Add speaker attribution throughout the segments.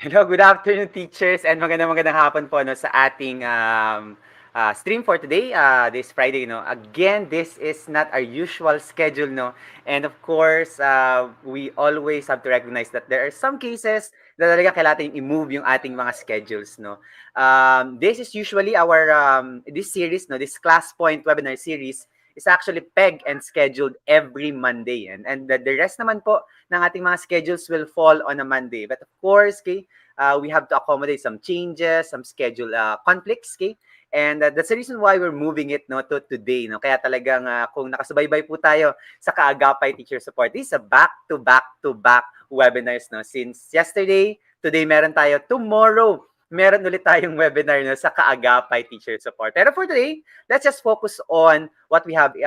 Speaker 1: Hello, good afternoon teachers and magandang hapon po no, sa ating stream for today, this Friday. No? Again, this is not our usual schedule. No? And of course, we always have to recognize that there are some cases na talaga kailangan i-move yung ating mga schedules. No? This is usually our, this series, no? This Classpoint webinar series is actually pegged and scheduled every Monday. And the rest naman po ng ating mga schedules will fall on a Monday. But of course, okay, we have to accommodate some changes, some schedule conflicts, okay? And that's the reason why we're moving it no to today, no. Kaya talagang kung nakasubaybay po tayo sa Kaagapay Teacher Support, this is a back-to-back webinars no. Since yesterday, today meron tayo, tomorrow meron ulit tayong webinar no, sa Kaagapay Teacher Support. Pero for today, let's just focus on what we have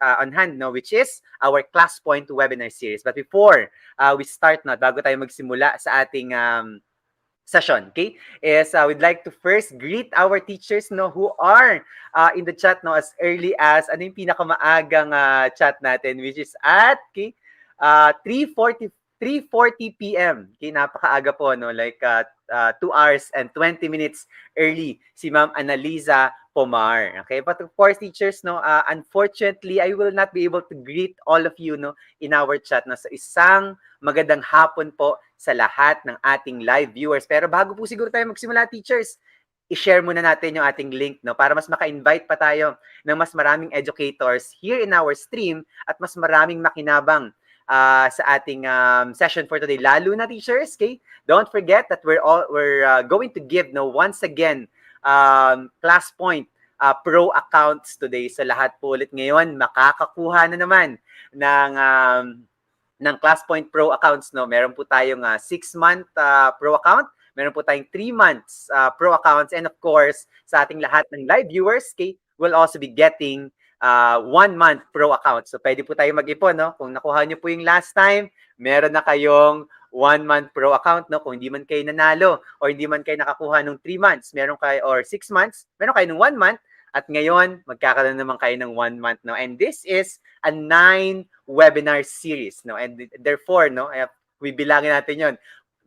Speaker 1: on hand, no, which is our Classpoint webinar series. But before we start, no, bago tayo magsimula sa ating session, okay, is we'd like to first greet our teachers no who are in the chat no as early as ano yung pinakamaagang chat natin, which is at okay 3:40 p.m. Okay, napakaaga po no, like 2 hours and 20 minutes early si Ma'am Analiza Pomar. Okay, but of course teachers no, unfortunately I will not be able to greet all of you no in our chat no. So isang magandang hapon po sa lahat ng ating live viewers. Pero bago po siguro tayo magsimula teachers, i-share muna natin yung ating link no para mas maka-invite pa tayo ng mas maraming educators here in our stream at mas maraming makinabang sa ating session for today. Lalo na teachers, okay? Don't forget that we're going to give no once again Classpoint Pro accounts today. So lahat po ulit ngayon makakakuha na naman ng Classpoint Pro accounts no. Meron po tayong 6-month Pro account, meron po tayong 3 months Pro accounts, and of course sa ating lahat ng live viewers, okay, will also be getting 1-month Pro account. So pwede po tayo mag-ipon no. Kung nakuha niyo po yung last time, meron na kayong 1-month Pro account no. Kung hindi man kayo nanalo or hindi man kayo nakakuha ng 3 months, meron kayo or 6 months, meron kayo ng 1 month. At ngayon, magkakaroon naman kayo ng 1 month no. And this is a 9 webinar series no. And therefore no, we bilangin natin 'yon.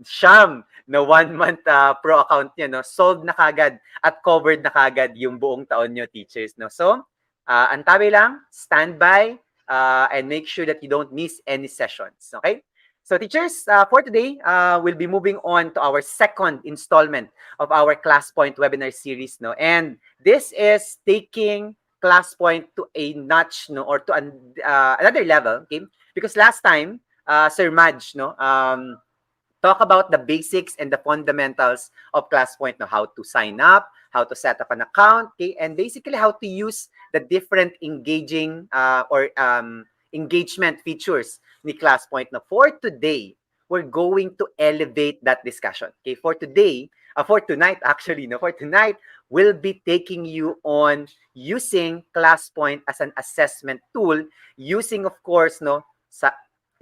Speaker 1: Siyam na 1 month Pro account niyo no, solved na kagad at covered na kagad yung buong taon niyo teachers no. So, antabi lang, stand by and make sure that you don't miss any sessions, okay? So teachers, for today, we'll be moving on to our second installment of our Classpoint webinar series, no? And this is taking Classpoint to a notch, no, or to another level, okay? Because last time, Sir Madge, no, talk about the basics and the fundamentals of Classpoint, no, how to sign up, how to set up an account, okay, and basically how to use the different engaging or engagement features ni Classpoint. Now, for today, we're going to elevate that discussion. Okay, for today, for tonight actually, no, for tonight, we'll be taking you on using Classpoint as an assessment tool, using of course, no, sa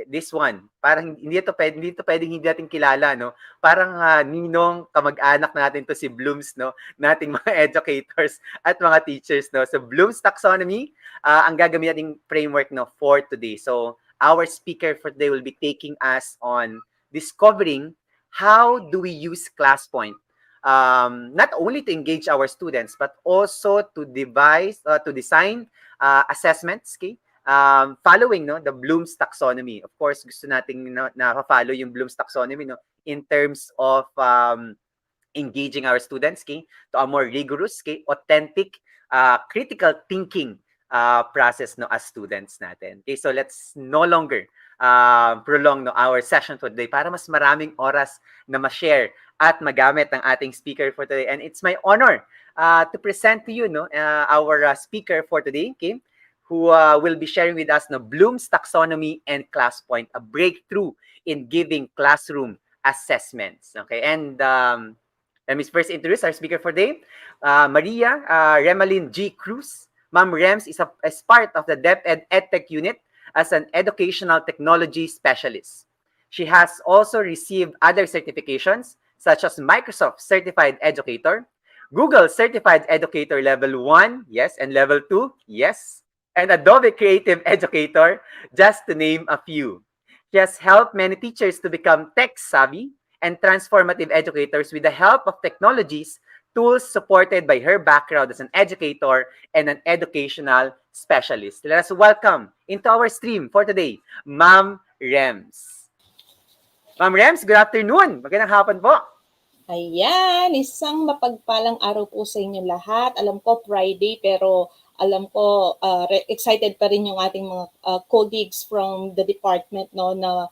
Speaker 1: this one. Parang hindi ito pwedeng hindi natin kilala, no? Parang ninong kamag-anak natin to si Bloom's, no? Nating mga educators at mga teachers, no? So Bloom's Taxonomy, ang gagamitin nating framework no for today. So our speaker for today will be taking us on discovering how do we use Classpoint, not only to engage our students but also to design assessments, okay? Following no the Bloom's taxonomy. Of course, gusto nating na-follow yung Bloom's taxonomy no in terms of engaging our students, okay, to a more rigorous, okay, authentic, critical thinking process no as students natin. Okay, so let's no longer prolong no our session for today para mas maraming oras na ma-share at magamit ng ating speaker for today. And it's my honor to present to you no our speaker for today, okay, who will be sharing with us no Bloom's Taxonomy and Classpoint, a breakthrough in giving classroom assessments. Okay, and let me first introduce our speaker for today, Maria Remalin G. Cruz. Ma'am Rems is part of the DepEd EdTech unit as an educational technology specialist. She has also received other certifications such as Microsoft Certified Educator, Google Certified Educator Level 1, yes, and Level 2, yes, and Adobe Creative Educator, just to name a few. She has helped many teachers to become tech-savvy and transformative educators with the help of technologies, tools supported by her background as an educator and an educational specialist. Let us welcome into our stream for today, Ma'am Rems. Ma'am Rems, good afternoon. Magandang hapon po.
Speaker 2: Ayan, isang mapagpalang araw po sa inyo lahat. Alam ko Friday pero alam ko excited pa rin yung ating mga colleagues from the department no na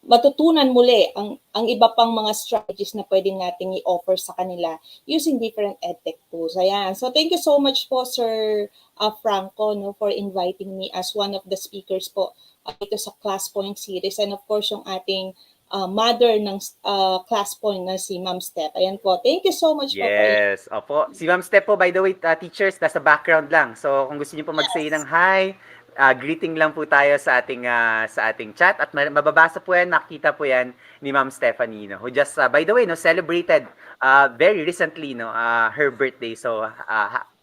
Speaker 2: matutunan muli ang iba pang mga strategies na pwede nating i-offer sa kanila using different edtech tools. Ayan. So thank you so much po Sir Franco no for inviting me as one of the speakers po dito sa Classpoint series, and of course yung ating mother ng Classpoint na si Ma'am Steph. Ayan po. Thank you so much po for
Speaker 1: Yes, opo. Si Ma'am Steph po, by the way, teachers, nasa background lang. So, kung gusto niyo po mag-say ng hi, greeting lang po tayo sa ating chat at mababasa po yan, makita po yan ni Ma'am Stephanie, no, who just by the way, no, celebrated very recently, no, her birthday. So,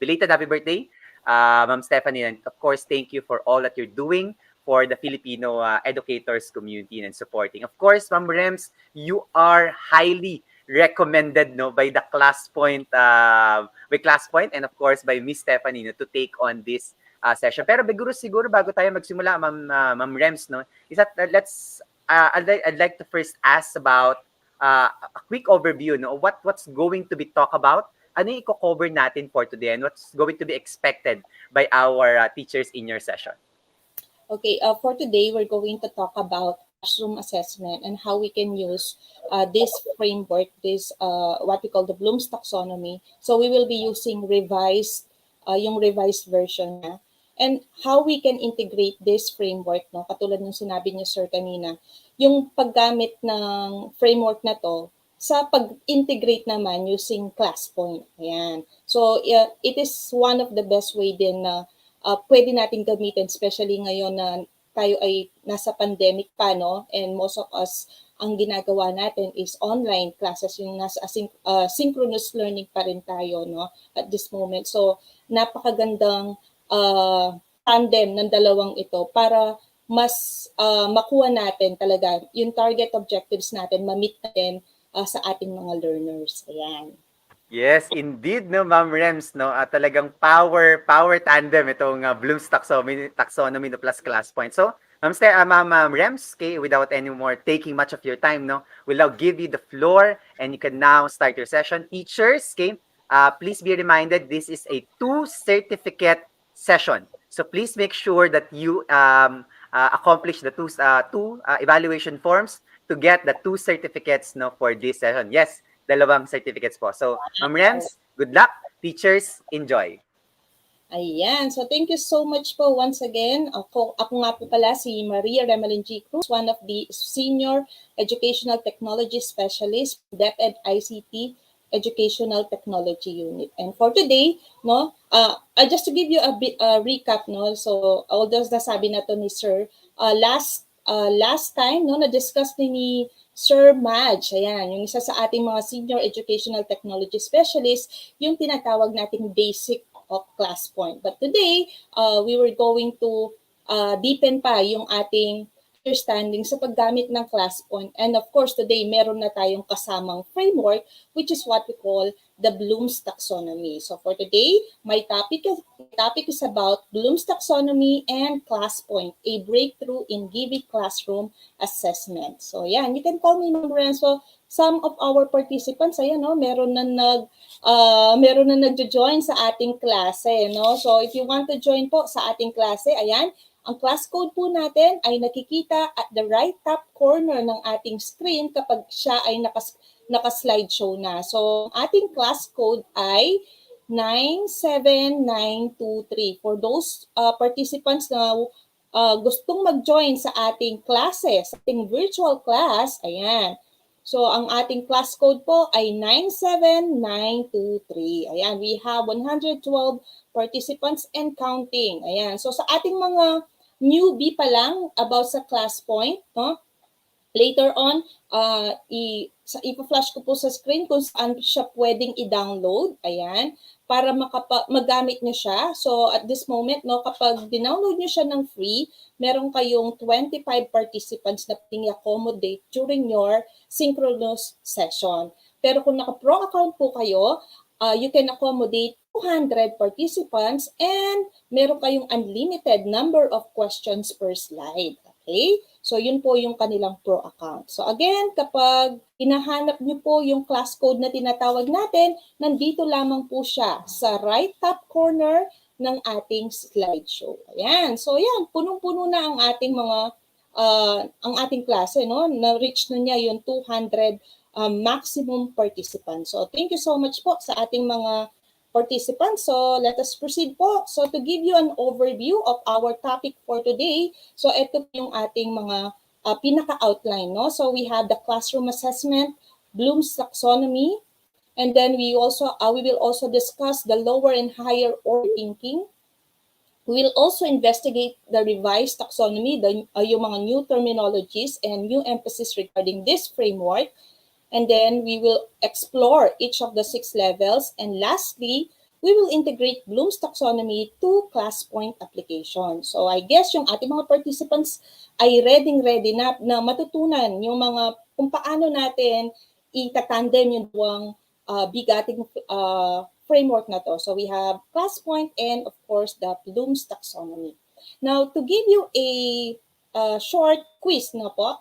Speaker 1: belated happy birthday, Ma'am Stephanie, and of course, thank you for all that you're doing for the Filipino educators community and supporting. Of course, Ma'am Rems, you are highly recommended no by the Classpoint and of course by Miss Stephanie no, to take on this session. Pero siguro bago tayo magsimula, Ma'am Rems, no, is that I'd like to first ask about a quick overview no what's going to be talked about. Ano yung i-cover natin for today and what's going to be expected by our teachers in your session?
Speaker 2: Okay, for today, we're going to talk about classroom assessment and how we can use this framework, this what we call the Bloom's Taxonomy. So we will be using yung revised version na. And how we can integrate this framework, no? Katulad ng sinabi niyo, Sir, kanina, yung paggamit ng framework na to sa pag-integrate naman using Classpoint. Ayan. So, it is one of the best way din na pwede nating gamitin, especially ngayon na tayo ay nasa pandemic pa, no? And most of us, ang ginagawa natin is online classes, yung nasa synchronous learning pa rin tayo, no? At this moment. So, napakagandang tandem ng dalawang ito para mas makuha natin talaga yung target objectives natin, ma-meet natin sa ating mga learners. Ayan.
Speaker 1: Yes, indeed, no, Ma'am Rems, no, talagang power tandem itong Bloom's taxonomy no, plus Classpoint. So, Ma'am Rems, okay, without any more taking much of your time, no, we'll now give you the floor and you can now start your session. Teachers, okay, please be reminded this is a 2 certificate session. So please make sure that you accomplish the two evaluation forms to get the 2 certificates no for this session. Yes, dalawang certificates po. So, Ma'am Rems, good luck. Teachers, enjoy.
Speaker 2: Ayan. So, thank you so much po once again. Ako nga po pala si Maria Remelin G. Cruz, one of the Senior Educational Technology Specialist, DepEd ICT Educational Technology Unit. And for today, no, just to give you a bit recap, no, so although nasabi na to ni Sir, last time, no, na-discuss ni Sir Madge, ayan, yung isa sa ating mga Senior Educational Technology Specialist, yung tinatawag nating basic of Classpoint. But today, we were going to deepen pa yung ating understanding sa paggamit ng Classpoint. And of course, today, meron na tayong kasamang framework, which is what we call the Bloom's Taxonomy. So for today, my topic is about Bloom's Taxonomy and Classpoint, a breakthrough in giving classroom assessment. So yan, you can call me Ma'am Ren. So some of our participants, ayan, no, meron na nagjo-join sa ating klase, no? So if you want to join po sa ating klase, ayan, ang class code po natin ay nakikita at the right top corner ng ating screen kapag siya ay naka-slideshow na. So, ating class code ay 97923. For those participants na gustong mag-join sa ating classes, sa ating virtual class, ayan. So, ang ating class code po ay 97923. Ayan, we have 112 participants and counting. Ayan, so sa ating mga newbie pa lang about sa Classpoint, no? Later on, ipa-flash ko po sa screen kung saan siya pwedeng i-download. Ayan, para magamit nyo siya. So at this moment, no, kapag dinownload nyo siya ng free, meron kayong 25 participants na pwedeng accommodate during your synchronous session. Pero kung naka-pro account po kayo, you can accommodate 200 participants and meron kayong unlimited number of questions per slide. Okay? So, yun po yung kanilang pro account. So, again, kapag hinahanap nyo po yung class code na tinatawag natin, nandito lamang po siya sa right top corner ng ating slideshow. Ayan. So, yan. Punong-puno na ang ating ang ating klase, no? Na-reach na niya yung 200 maximum participants. So, thank you so much po sa ating mga participants. So, let us proceed po. So, to give you an overview of our topic for today, so ito po yung ating mga pinaka-outline, no? So, we have the classroom assessment, Bloom's taxonomy, and then we will also discuss the lower and higher order thinking. We will also investigate the revised taxonomy, yung mga new terminologies and new emphasis regarding this framework. And then we will explore each of the 6 levels. And lastly, we will integrate Bloom's taxonomy to Classpoint application. So I guess yung ating mga participants ay ready na matutunan yung mga kung paano natin itatandem yung duwang bigating framework na to. So we have Classpoint and of course the Bloom's taxonomy. Now to give you a short quiz na po,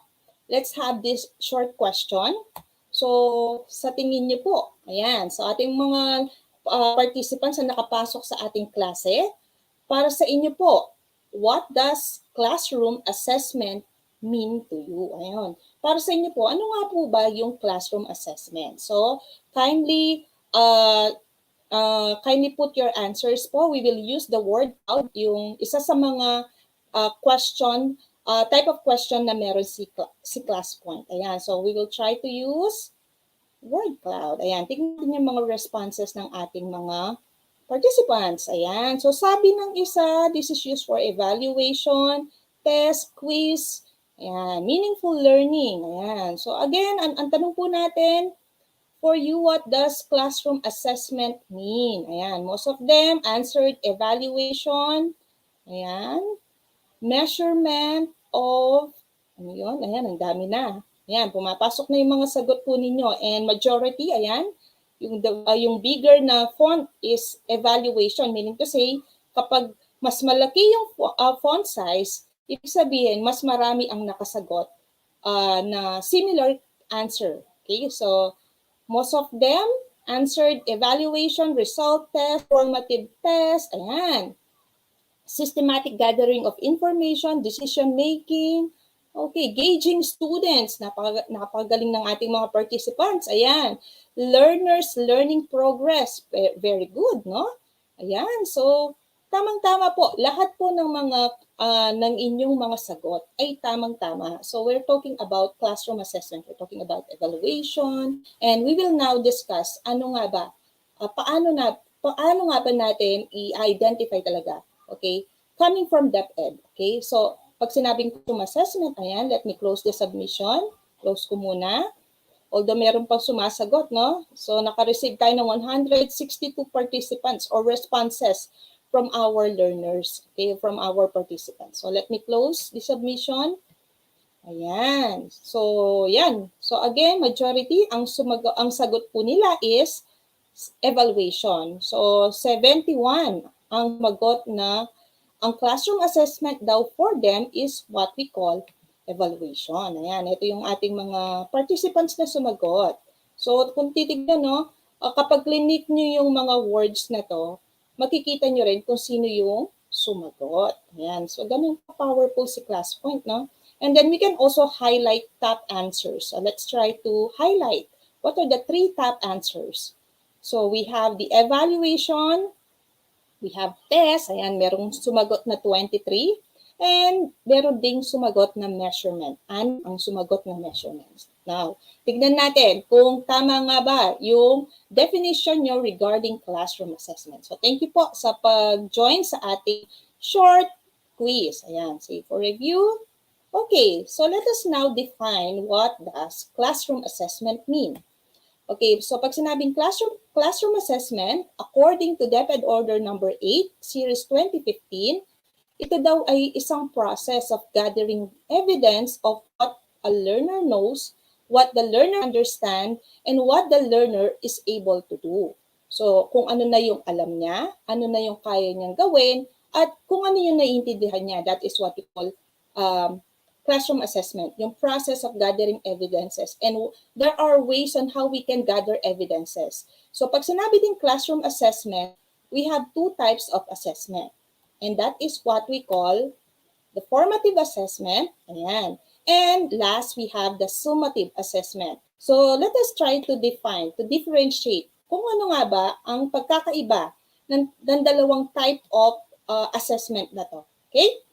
Speaker 2: let's have this short question. So, sa tingin niyo po, ayan, sa ating mga participants na nakapasok sa ating klase, para sa inyo po, what does classroom assessment mean to you? Ayan. Para sa inyo po, ano nga po ba yung classroom assessment? So, kindly put your answers po. We will use the word cloud, yung isa sa mga type of question na meron si Classpoint. Ayan, so we will try to use word cloud. Ayan, tingnan yung mga responses ng ating mga participants. Ayan, so sabi ng isa, this is used for evaluation, test, quiz, ayan, meaningful learning. Ayan, so again, ang tanong po natin, for you, what does classroom assessment mean? Ayan, most of them answered evaluation. Ayan, measurement of, ano yun? Ayan, ang dami na. Ayan, pumapasok na yung mga sagot po ninyo. And majority, ayan, yung bigger na font is evaluation. Meaning to say, kapag mas malaki yung font size, ibig sabihin, mas marami ang nakasagot na similar answer. Okay, so most of them answered evaluation, result test, formative test, ayan. Systematic gathering of information, decision-making, okay, gauging students, napakagaling ng ating mga participants, ayan. Learners, learning progress, very good, no? Ayan, so tamang-tama po, lahat po ng mga ng inyong mga sagot ay tamang-tama. So we're talking about classroom assessment, we're talking about evaluation, and we will now discuss ano nga ba, paano nga ba natin i-identify talaga. Okay, coming from DepEd. Okay, so pag sinabing classroom assessment, ayan, let me close the submission. Close ko muna. Although meron pang sumasagot, no? So naka-receive tayo ng 162 participants or responses from our learners, okay, from our participants. So let me close the submission. Ayan. So, yan. So again, majority, ang sagot po nila is evaluation. So 71 ang magot na ang classroom assessment daw for them is what we call evaluation. Ayan, ito yung ating mga participants na sumagot. So kung titignan, no, kapag clinic nyo yung mga words na to, makikita nyo rin kung sino yung sumagot. Ayan, so ganun powerful si Classpoint, no? And then we can also highlight top answers. So let's try to highlight what are the 3 top answers. So we have the evaluation, we have test, ayan, merong sumagot na 23, and meron ding sumagot na measurement. Ano ang sumagot na measurements? Now, tignan natin kung tama nga ba yung definition nyo regarding classroom assessment. So thank you po sa pag-join sa ating short quiz. Ayan, say for review. Okay, so let us now define what does classroom assessment mean. Okay, so pag sinabing classroom assessment, according to DepEd Order number 8, Series 2015, ito daw ay isang process of gathering evidence of what a learner knows, what the learner understand, and what the learner is able to do. So, kung ano na yung alam niya, ano na yung kaya niyang gawin, at kung ano yung naiintindihan niya, that is what we call um, classroom assessment, yung process of gathering evidences. And there are ways on how we can gather evidences. So, pag sinabi din classroom assessment, we have two types of assessment. And that is what we call the formative assessment. Ayan. And last, we have the summative assessment. So let us try to define, to differentiate kung ano nga ba ang pagkakaiba ng dalawang type of assessment na to. Okay?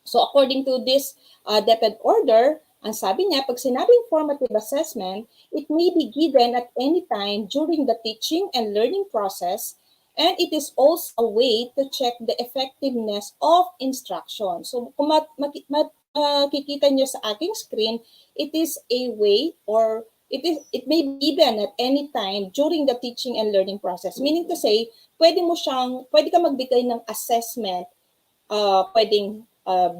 Speaker 2: So according to this DepEd order, ang sabi niya, pag sinabing formative assessment, it may be given at any time during the teaching and learning process, and it is also a way to check the effectiveness of instruction. So kung makikita nyo sa aking screen, it is a way or it may be given at any time during the teaching and learning process. Meaning to say, pwede ka magbigay ng assessment pwedeng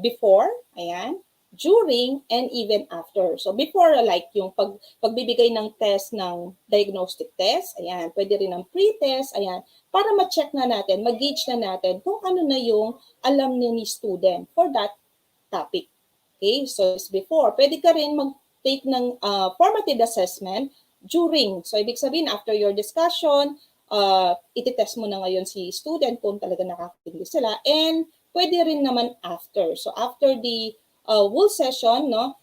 Speaker 2: before, ayan, during, and even after. So before, like yung pagbibigay ng test ng diagnostic test, ayan, pwede rin ng pre-test, ayan, para ma-check na natin, mag-gauge na natin kung ano na yung alam ni student for that topic. Okay, so it's before. Pwede ka rin mag-take ng formative assessment during. So ibig sabihin, after your discussion, ititest mo na ngayon si student kung talaga nakakaintindi sila, and pwede rin naman after. So after the whole session, no,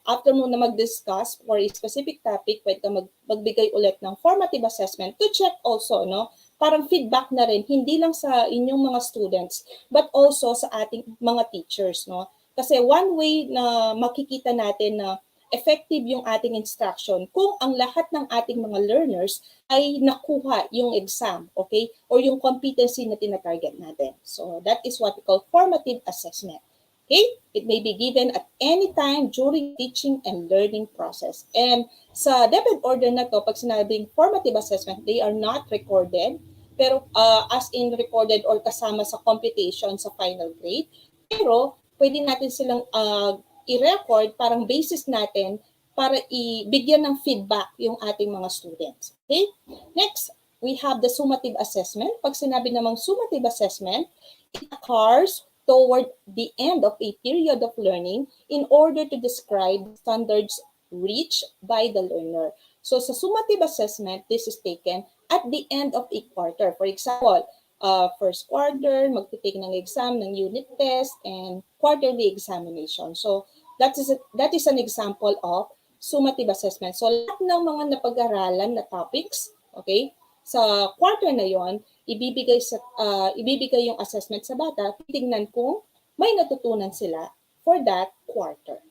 Speaker 2: after mo na mag-discuss for a specific topic, pwede ka magbigay ulit ng formative assessment to check also, no, parang feedback na rin, hindi lang sa inyong mga students, but also sa ating mga teachers, no. Kasi one way na makikita natin na effective yung ating instruction kung ang lahat ng ating mga learners ay nakuha yung exam, okay? Or yung competency na tina-target natin. So that is what we call formative assessment. Okay? It may be given at any time during teaching and learning process. And sa DepEd order na to, pag sinabing formative assessment, they are not recorded, pero as in recorded or kasama sa computation sa final grade. Pero pwede natin silang i-record, parang basis natin para ibigyan ng feedback yung ating mga students. Okay? Next, we have the summative assessment. Pag sinabi namang summative assessment, it occurs toward the end of a period of learning in order to describe standards reached by the learner. So sa summative assessment, this is taken at the end of a quarter. For example, first quarter, magtitake ng exam ng unit test and quarterly examination. So that is an example of summative assessment. So lahat ng mga napag-aralan na topics, okay, sa quarter na yon, ibibigay yung assessment sa bata, titingnan kung may natutunan sila for that quarter.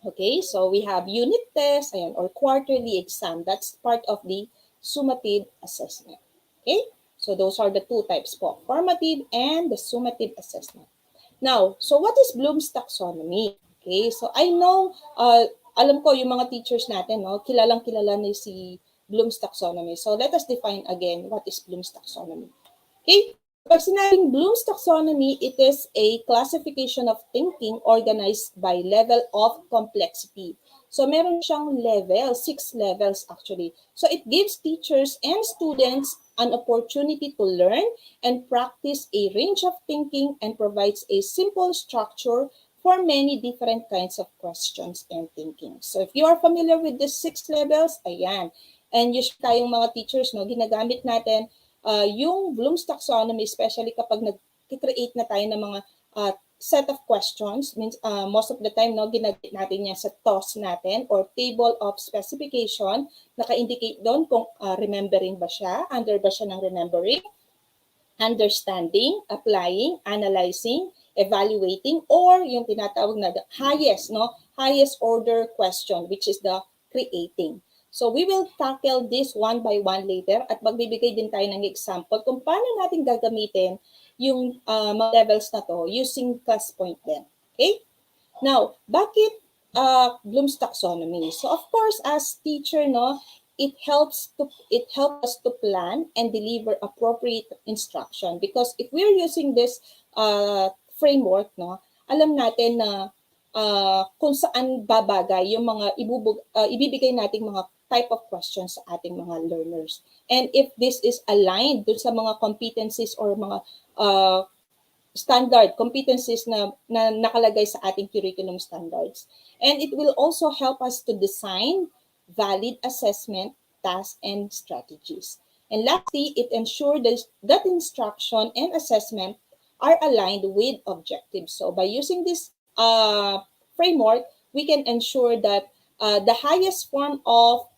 Speaker 2: Okay, so we have unit test, ayan, or quarterly exam. That's part of the summative assessment. Okay, so those are the two types po, formative and the summative assessment. Now, so what is Bloom's taxonomy? Okay, so I know, alam ko yung mga teachers natin, no, kilalang-kilala na si Bloom's taxonomy. So let us define again what is Bloom's taxonomy. Okay, pag sinabing Bloom's taxonomy, it is a classification of thinking organized by level of complexity. So meron siyang level, 6 levels actually. So it gives teachers and students an opportunity to learn and practice a range of thinking and provides a simple structure for many different kinds of questions and thinking. So if you are familiar with these 6 levels, ayan. And usually tayong mga teachers, no, ginagamit natin yung Bloom's taxonomy, especially kapag nag-create na tayo ng mga set of questions, means most of the time, no, ginamit natin yan sa TOS natin or table of specification, naka-indicate doon kung remembering ba siya, under ba siya ng remembering, understanding, applying, analyzing, evaluating, or yung tinatawag na highest order question, which is the creating. So we will tackle this one by one later at magbibigay din tayo ng example kung paano natin gagamitin yung mga levels na to using Classpoint din. Okay? Now, bakit Bloom's taxonomy? So of course, as teacher, no, it helps us to plan and deliver appropriate instruction, because if we're using this framework, no, alam natin na kung saan babagay yung mga ibibigay nating mga type of questions sa ating mga learners. And if this is aligned dun sa mga competencies or mga standard competencies na nakalagay sa ating curriculum standards. And it will also help us to design valid assessment, tasks, and strategies. And lastly, it ensures that instruction and assessment are aligned with objectives. So by using this framework, we can ensure that the highest form of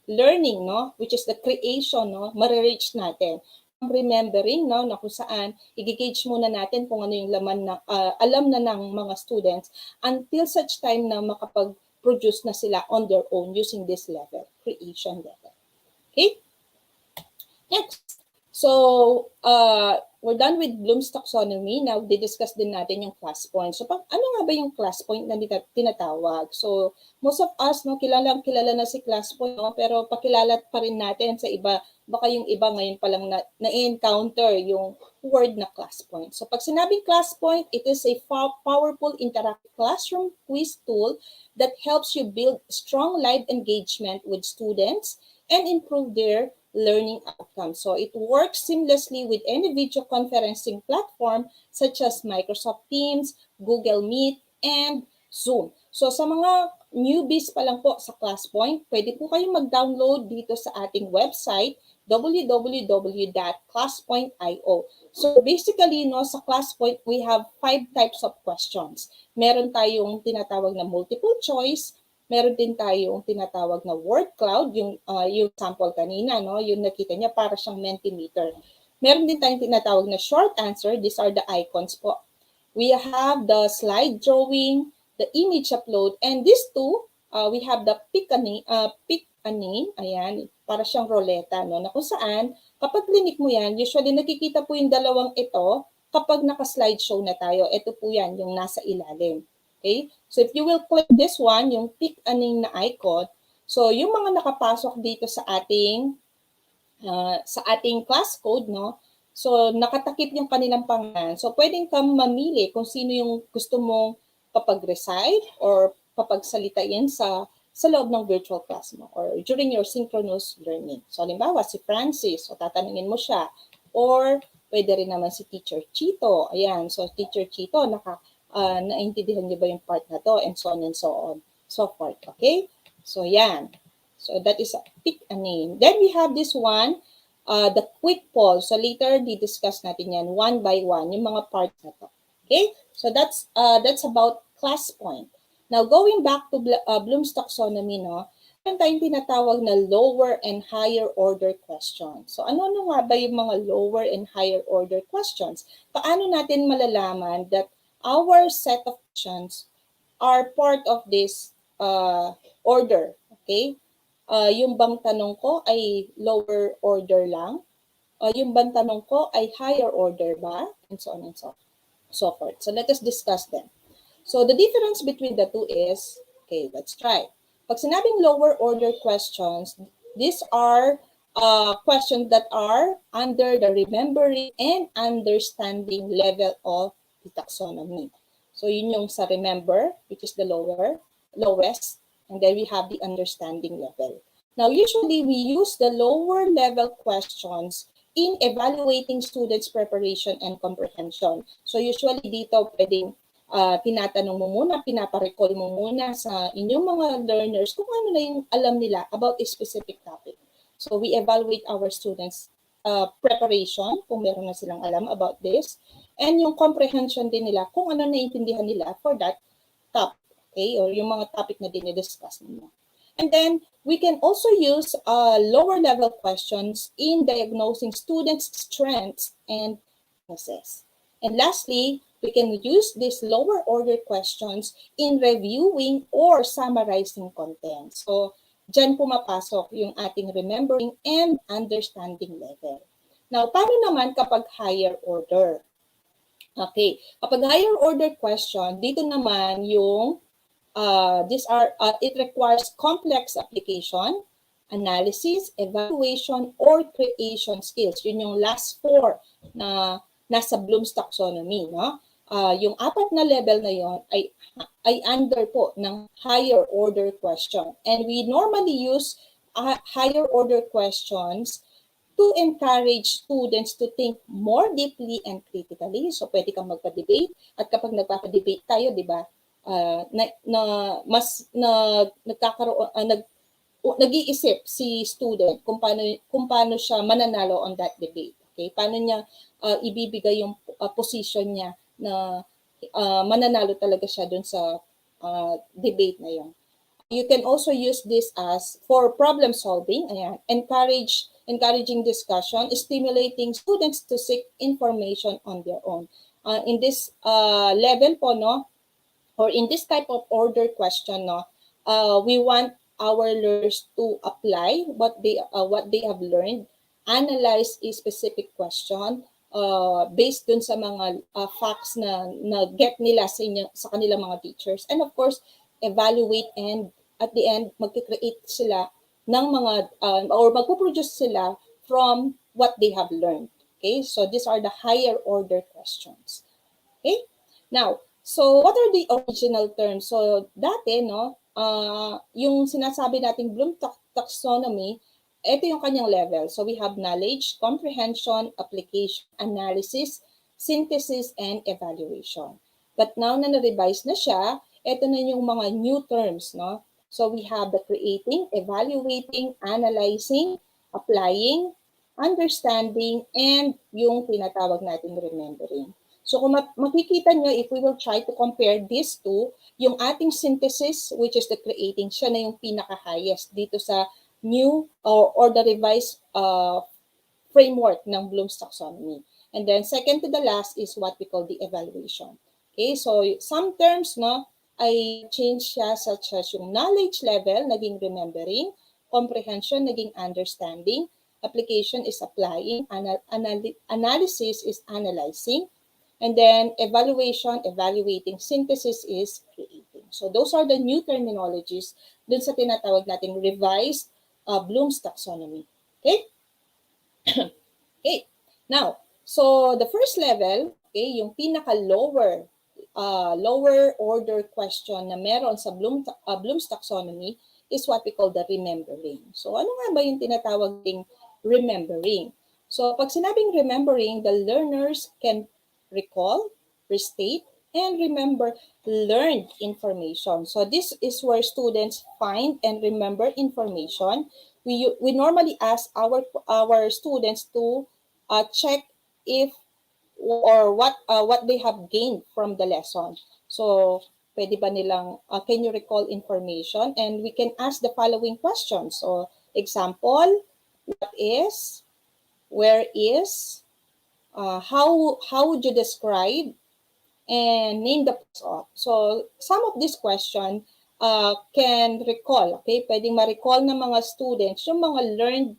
Speaker 2: learning, no, which is the creation, no, ma-reach natin. Remembering, no, na kung saan i-gauge muna natin kung ano yung laman na alam na ng mga students until such time na makapag-produce na sila on their own using this level, creation level. Okay? Next. So, we're done with Bloom's taxonomy. Now, di-discuss din natin yung class point. So, ano nga ba yung class point na tinatawag? So, most of us, no, kilala na si class point, no, pero pakilala pa rin natin sa iba. Baka yung iba ngayon pa lang na-encounter yung word na class point. So, pag sinabing class point, it is a powerful interactive classroom quiz tool that helps you build strong live engagement with students and improve their learning outcomes. So it works seamlessly with any video conferencing platform such as Microsoft Teams, Google Meet, and Zoom. So sa mga newbies pa lang po sa ClassPoint, pwede po kayong mag-download dito sa ating website, www.classpoint.io. So basically, no, sa ClassPoint, we have 5 types of questions. Meron tayong tinatawag na multiple choice, meron din tayong tinatawag na word cloud, yung sample kanina, no? Yung nakita niya para siyang Mentimeter. Meron din tayong tinatawag na short answer. These are the icons po. We have the slide drawing, the image upload, and these two, we have the pick a name. Ayan, para siyang roleta, no? Na kung saan, kapag clinic mo yan, usually nakikita po yung dalawang ito kapag naka-slideshow na tayo. Ito po yan, yung nasa ilalim. Okay? So if you will click this one, yung pick a name na icon, so yung mga nakapasok dito sa ating class code, no? So nakatakip yung kanilang pangalan. So pwedeng kang mamili kung sino yung gusto mong papag-recite or papagsalitain sa loob ng virtual class mo or during your synchronous learning. So halimbawa si Francis, so tatanungin mo siya, or pwede rin naman si Teacher Chito. Ayan, so Teacher Chito, naintindihan niyo ba yung part na to, and so on and so on, so forth. Okay? So, yan. So, that is pick a name. Then, we have this one, the quick poll. So, later, di-discuss natin yan one by one, yung mga parts na to. Okay? So, that's about class point. Now, going back to Bloom's taxonomy, no, meron tayong tinatawag na lower and higher order questions. So, ano nga ba yung mga lower and higher order questions? Paano natin malalaman that our set of questions are part of this order, okay? Yung bang tanong ko ay lower order lang? Yung bang tanong ko ay higher order ba? And so on and so forth. So let us discuss them. So the difference between the two is, okay, let's try. Pag sinabing lower order questions, these are questions that are under the remembering and understanding level of the taxonomy. So yun yung sa remember, which is the lowest, and then we have the understanding level. Now, usually we use the lower level questions in evaluating students' preparation and comprehension. So usually dito pwedeng tinatanong mo muna, pinaparecall mo muna sa inyong mga learners kung ano na yung alam nila about a specific topic. So we evaluate our students' preparation, kung meron na silang alam about this, and yung comprehension din nila kung ano naiintindihan nila for that topic, okay, or yung mga topic na dinidiscuss nila. And then, we can also use lower level questions in diagnosing students' strengths and weaknesses. And lastly, we can use these lower order questions in reviewing or summarizing content. So, dyan pumapasok yung ating remembering and understanding level. Now, paano naman kapag higher order? Okay. Kapag higher order question, dito naman yung it requires complex application, analysis, evaluation, or creation skills. Yun yung last four na nasa Bloom's Taxonomy. No? Yung apat na level na yon ay under po ng higher order question. And we normally use higher order questions to encourage students to think more deeply and critically. So, pwede kang magpa-debate. At kapag nagpapa-debate tayo, di ba, nagkakaroon nag-iisip si student kung paano siya mananalo on that debate. Okay? Paano niya ibibigay yung position niya na mananalo talaga siya dun sa debate na yon. You can also use this as for problem solving. Ayan, encouraging discussion, stimulating students to seek information on their own. In this level po, no, or in this type of order question, no, we want our learners to apply what they have learned, analyze a specific question based dun sa mga facts na get nila sa kanilang mga teachers, and of course evaluate, and at the end magki-create sila ng mga or magpo-produce sila from what they have learned. Okay, so these are the higher order questions. Okay, now, so what are the original terms? So dati, no, yung sinasabi nating Bloom taxonomy, ito yung kanyang level. So we have knowledge, comprehension, application, analysis, synthesis, and evaluation. But now na na-revise na siya, ito na yung mga new terms, no? So we have the creating, evaluating, analyzing, applying, understanding, and yung tinatawag nating remembering. So kung makikita nyo, if we will try to compare these two, yung ating synthesis, which is the creating, siya na yung pinaka-highest dito sa new or the revised framework ng Bloom's Taxonomy. And then second to the last is what we call the evaluation. Okay, so some terms, no, ay change siya, such as yung knowledge level, naging remembering, comprehension, naging understanding, application is applying, analysis is analyzing, and then evaluation, evaluating, synthesis is creating. So those are the new terminologies dun sa tinatawag nating revised Bloom's Taxonomy. Okay? Okay. Now, so the first level, okay, yung pinaka-lower lower order question na meron sa Bloom's Taxonomy is what we call the remembering. So ano nga ba yung tinatawag ding remembering? So pag sinabing remembering, the learners can recall, restate, and remember learned information. So this is where students find and remember information. We normally ask our students to check if or what they have gained from the lesson. So pwede ba nilang can you recall information? And we can ask the following questions. So example, what is, where is, how would you describe, and name the place of. So some of these questions can recall, okay? Pwedeng ma-recall ng mga students yung mga learned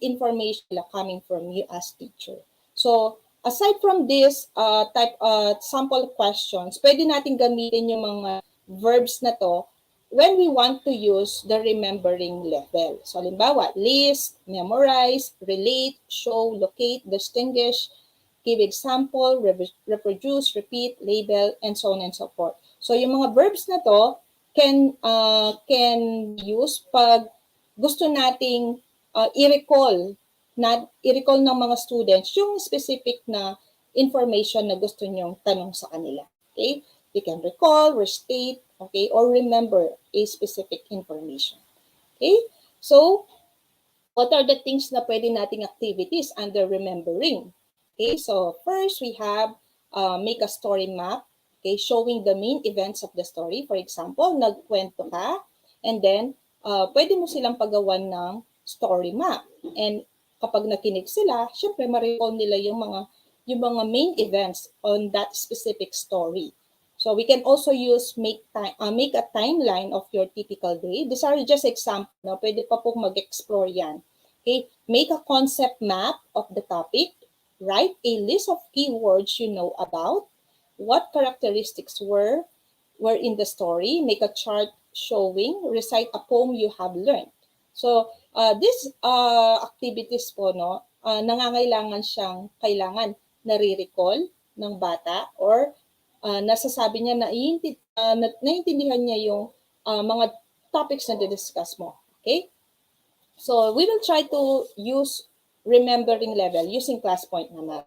Speaker 2: information coming from you as teacher. So aside from this sample questions, pwede natin gamitin yung mga verbs na to when we want to use the remembering level. So halimbawa, list, memorize, relate, show, locate, distinguish, give example, reproduce, repeat, label, and so on and so forth. So yung mga verbs na to can use pag gusto nating i-recall ng mga students yung specific na information na gusto nyong tanong sa kanila. Okay? You can recall, restate, okay, or remember a specific information. Okay? So, what are the things na pwede nating activities under remembering? Okay, so first we have make a story map, okay, showing the main events of the story. For example, nagkwento ka, and then pwede mo silang pagawan ng story map. And kapag nakinig sila, syempre ma-recall nila yung mga main events on that specific story. So we can also use make a timeline of your typical day. These are just examples. No? Pwede pa pong mag-explore yan. Okay, make a concept map of the topic. write a list of keywords you know about, what characteristics were in the story, make a chart showing, recite a poem you have learned. So, these activities po, no, kailangan nare-recall ng bata or nasasabi niya na naiintindihan niya yung mga topics na discuss mo. Okay? So, we will try to use remembering level using Classpoint naman.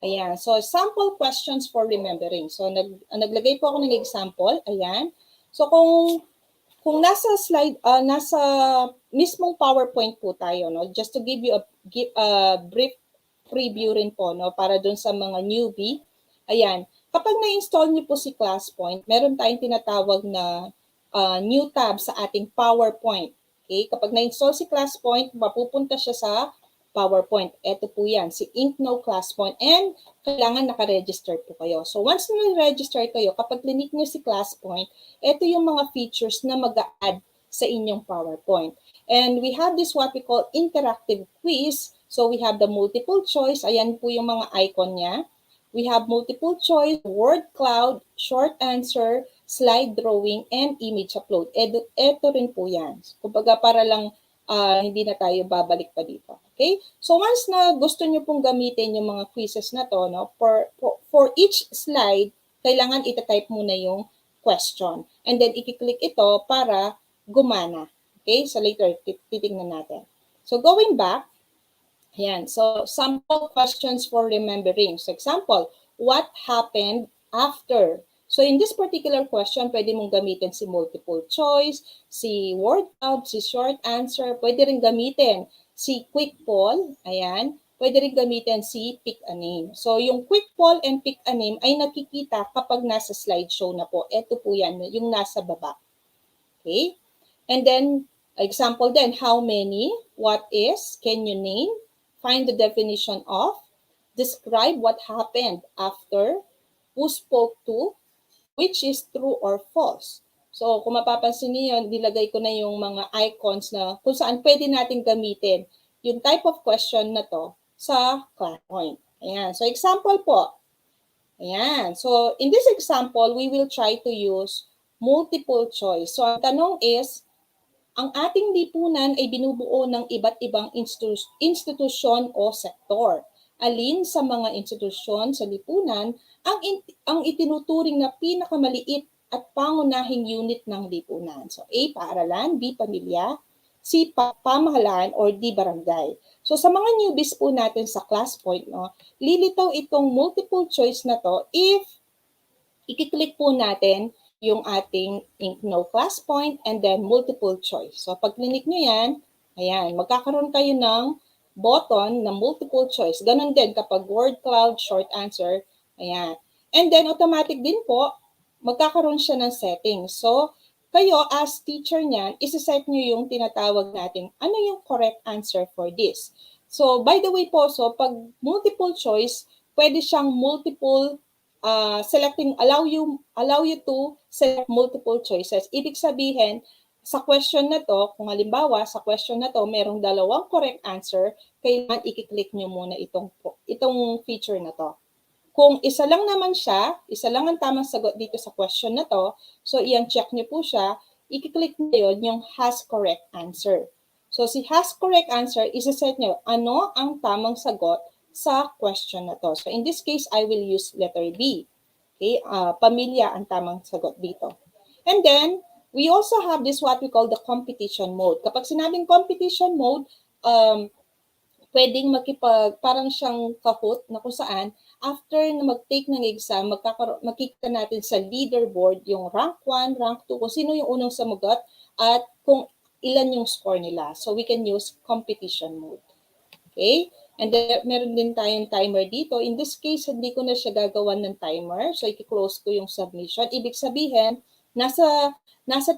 Speaker 2: Ayan. So, sample questions for remembering. So, naglagay po ako ng example. Ayan. So, kung nasa slide, nasa mismong PowerPoint po tayo, no? Just to give you a brief preview rin po, no? Para dun sa mga newbie. Ayan. Kapag na-install niyo po si Classpoint, meron tayong tinatawag na new tab sa ating PowerPoint. Okay? Kapag na-install si Classpoint, mapupunta siya sa PowerPoint. Ito po yan, si Inkno Classpoint. And kailangan naka-register po kayo. So once na-register kayo, kapag clinic nyo si Classpoint, ito yung mga features na mag-a-add sa inyong PowerPoint. And we have this what we call interactive quiz. So we have the multiple choice. Ayan po yung mga icon niya. We have multiple choice, word cloud, short answer, slide drawing, and image upload. Ito rin po yan. Kumbaga para lang hindi na tayo babalik pa dito. Okay? So once na gusto nyo pong gamitin yung mga quizzes na to, no, for each slide, kailangan itatype muna yung question. And then i-click ito para gumana. Okay? So later, titignan natin. So going back, ayan. So, sample questions for remembering. So, example, what happened after? So, in this particular question, pwede mong gamitin si multiple choice, si word cloud, si short answer. Pwede rin gamitin si quick poll. Ayan. Pwede rin gamitin si pick a name. So, yung quick poll and pick a name ay nakikita kapag nasa slideshow na po. Ito po yan, yung nasa baba. Okay? And then, example then, how many, what is, can you name, find the definition of, describe what happened after, who spoke to, which is true or false. So, kung mapapansin niyo, nilagay ko na yung mga icons na kung saan pwede natin gamitin yung type of question na to sa Classpoint. Ayan. So, example po. Ayan. So, in this example, we will try to use multiple choice. So, ang tanong is, ang ating lipunan ay binubuo ng iba't ibang institusyon o sektor. Alin sa mga institusyon sa lipunan ang itinuturing na pinakamaliit at pangunahing unit ng lipunan? So A, paaralan, B, pamilya, C, pamahalaan, or D, barangay. So sa mga newbies po natin sa Classpoint, no, lilitaw itong multiple choice na to if i-click po natin yung ating Inkno Classpoint and then multiple choice. So pag click nyo yan, ayan, magkakaroon kayo ng button na multiple choice. Ganon din kapag word cloud, short answer, ayan. And then automatic din po, magkakaroon siya ng settings. So kayo as teacher niyan, isa-set nyo yung tinatawag natin, ano yung correct answer for this. So by the way po, so pag multiple choice, pwede siyang multiple selecting, allow you to select multiple choices. Ibig sabihin, sa question na to, kung halimbawa sa question na to, merong dalawang correct answer, kailangan i-click nyo muna itong feature na to. Kung isa lang naman siya, isa lang ang tamang sagot dito sa question na to, so i-check nyo po siya, i-click nyo yun yung has correct answer. So si has correct answer, isa-set nyo, ano ang tamang sagot sa question na to. So in this case, I will use letter B. Okay, pamilya ang tamang sagot dito. And then, we also have this what we call the competition mode. Kapag sinabing competition mode, pwedeng parang siyang Kahoot na kung saan, after na mag-take ng exam, makikita natin sa leaderboard yung rank 1, rank 2, kung sino yung unang sumugot, at kung ilan yung score nila. So we can use competition mode. Okay? And then, meron din tayong timer dito. In this case, hindi ko na siya gagawan ng timer. So, i-close ko yung submission. Ibig sabihin, nasa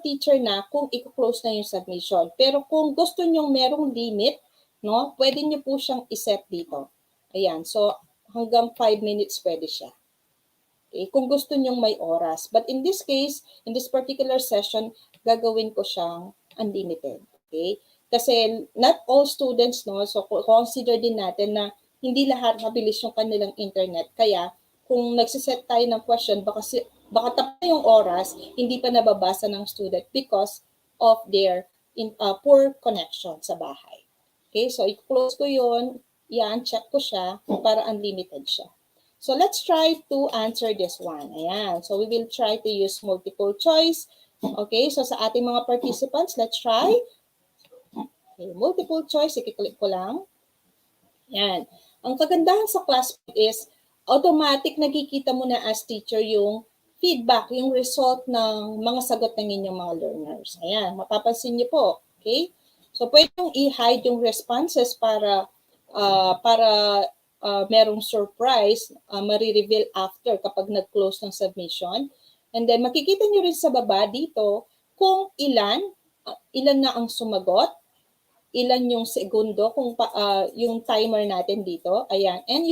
Speaker 2: teacher na kung i-close na yung submission. Pero kung gusto nyong merong limit, no, pwede nyo po siyang iset dito. Ayan. So, hanggang 5 minutes pwede siya. Okay? Kung gusto nyong may oras. But in this case, in this particular session, gagawin ko siyang unlimited. Okay? Kasi not all students, no, so consider din natin na hindi lahat mabilis yung kanilang internet. Kaya, kung nagsiset tayo ng question, baka tapos yung oras, hindi pa nababasa ng student because of their poor connection sa bahay. Okay, so i-close ko yun, yan, check ko siya para unlimited siya. So let's try to answer this one. Ayan, so we will try to use multiple choice. Okay, so sa ating mga participants, let's try. Okay, multiple choice, i-click ko lang. Yan. Ang kagandahan sa Classpoint is automatic nakikita mo na as teacher yung feedback, yung result ng mga sagot ng inyong mga learners. Ayan, mapapansin niyo po. Okay? So, pwede yung i-hide yung responses para merong surprise, marireveal after kapag nag-close ng submission. And then, makikita niyo rin sa baba dito kung ilan na ang sumagot, ilan yung segundo kung yung timer natin dito. Ayan. And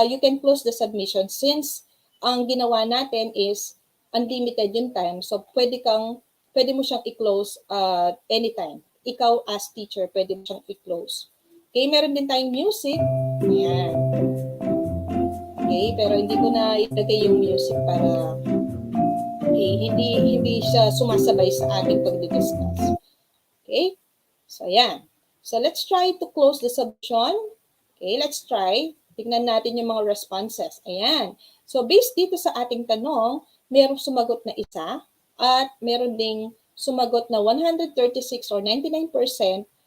Speaker 2: you can close the submission since ang ginawa natin is unlimited yung time. So pwede mo siyang i-close anytime. Ikaw as teacher, pwede mo siyang i-close. Okay, meron din tayong music. Ayan. Okay, pero hindi ko na ilagay yung music para hindi siya sumasabay sa ating pagdi-discuss. Okay? So, ayan. So, let's try to close the submission. Okay, let's try. Tignan natin yung mga responses. Ayan. So, based dito sa ating tanong, merong sumagot na isa at meron ding sumagot na 136 or 99%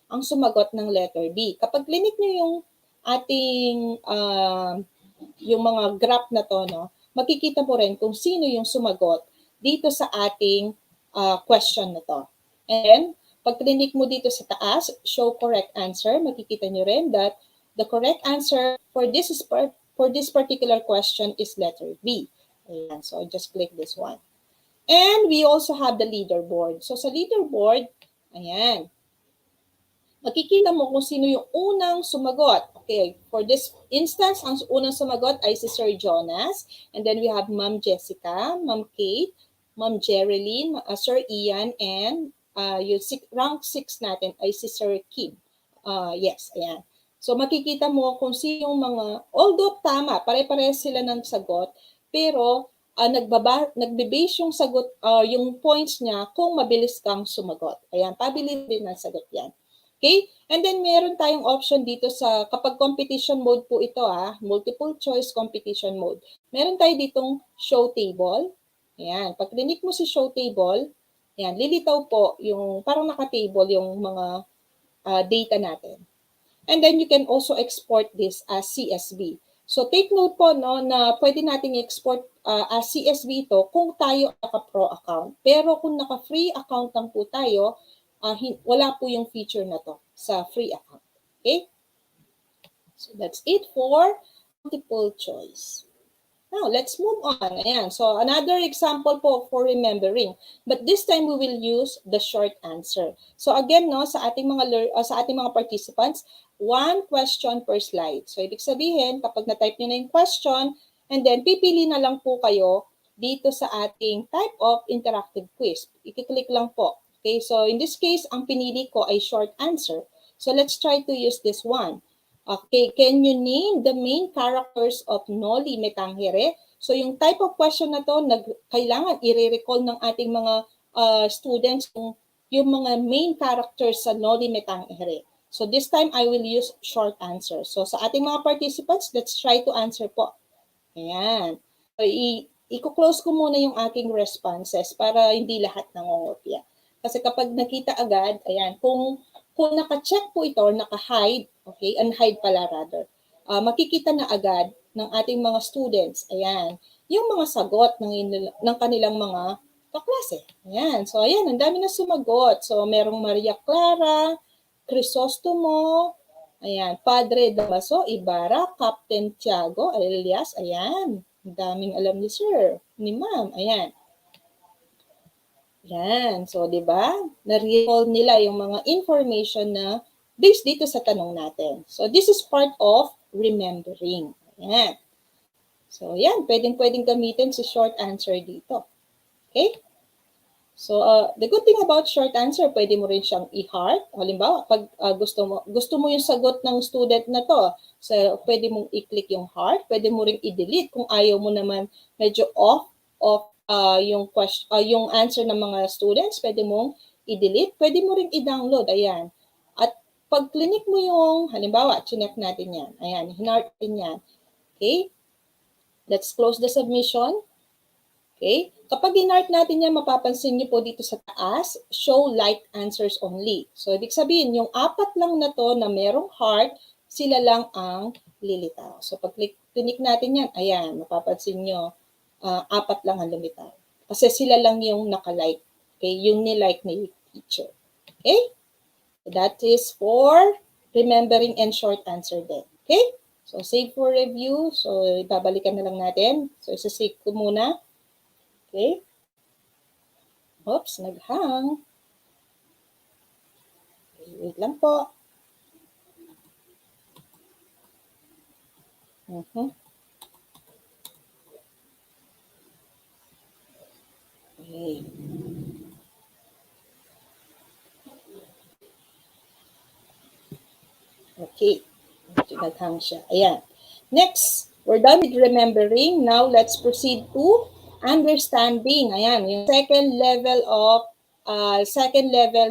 Speaker 2: ang sumagot ng letter B. Kapag clinic nyo yung ating yung mga graph na to, no, makikita mo rin kung sino yung sumagot dito sa ating question na to. And pag clinic mo dito sa taas, show correct answer, makikita nyo rin that the correct answer for this particular question is letter B. Ayan, so just click this one. And we also have the leaderboard. So sa leaderboard, ayan, makikita mo kung sino yung unang sumagot. Okay, for this instance, ang unang sumagot ay si Sir Jonas. And then we have Ma'am Jessica, Ma'am Kate, Ma'am Jerilyn, Sir Ian, and yung rank 6 natin ay si Sir Kim. Yes, ayan. So makikita mo kung sino yung mga, although tama, pare-parehas sila ng sagot, pero nagbe-base yung sagot, yung points niya kung mabilis kang sumagot. Ayan, pabilis din ang sagot yan. Okay? And then meron tayong option dito sa, kapag competition mode po ito, multiple choice competition mode. Meron tayo ditong show table. Ayan, pag clinic mo si show table, ayan, lilitaw po yung parang naka-table yung mga data natin. And then you can also export this as CSV. So take note po no, na pwede nating export as CSV ito kung tayo naka-pro account. Pero kung naka-free account lang po tayo, wala po yung feature na to sa free account. Okay? So that's it for multiple choice. Now, let's move on. Ayan. So, another example po for remembering. But this time, we will use the short answer. So, again, no, sa ating mga participants, one question per slide. So, ibig sabihin, kapag na-type nyo na yung question, and then pipili na lang po kayo dito sa ating type of interactive quiz. I-click lang po. Okay, so in this case, ang pinili ko ay short answer. So, let's try to use this one. Okay, can you name the main characters of Noli Me Tangere? So yung type of question na to, kailangan i-recall ng ating mga students yung mga main characters sa Noli Me Tangere. So this time, I will use short answer. So sa ating mga participants, let's try to answer po. Ayan. So i-close ko muna yung aking responses para hindi lahat nangongopya. Kasi kapag nakita agad, ayan, kung naka-check po ito or naka-hide, okay, unhide pala rather, makikita na agad ng ating mga students, ayan, yung mga sagot ng kanilang mga kaklase. Ayan, so ayan, ang dami na sumagot. So merong Maria Clara, Crisostomo, ayan, Padre Damaso, Ibarra, Captain Tiago, alias, ayan, ang daming alam ni sir, ni ma'am, ayan. Yan. So, di ba? Na-recall nila yung mga information na based dito sa tanong natin. So, this is part of remembering. Yan. So, yan. Pwedeng gamitin si short answer dito. Okay? So, the good thing about short answer, pwede mo rin siyang i-heart. Halimbawa, pag gusto mo yung sagot ng student na to, so pwede mong i-click yung heart, pwede mo ring i-delete kung ayaw mo naman medyo off yung question, yung answer ng mga students, pwede mong i-delete, pwede mo ring i-download, ayan. At pag clinic mo yung, halimbawa, chinek natin yan, ayan, hinart din yan. Okay? Let's close the submission. Okay? Kapag inart natin yan, mapapansin niyo po dito sa taas, show like answers only. So, ibig sabihin, yung 4 lang na to na merong heart, sila lang ang lilitaw. So, pag click natin yan, ayan, mapapansin niyo, 4 lang ang lumitaw. Kasi sila lang yung nakalike. Okay? Yung nilike ni teacher. Okay? So, that is for remembering and short answer din. Okay? So, save for review. So, ibabalikan na lang natin. So, isa-save ko muna. Okay. Oops, naghang. Okay, wait lang po. Okay. Okay. Naghang siya. Ayan. Next, we're done with remembering. Now, let's proceed to understanding. Ayan, yung second level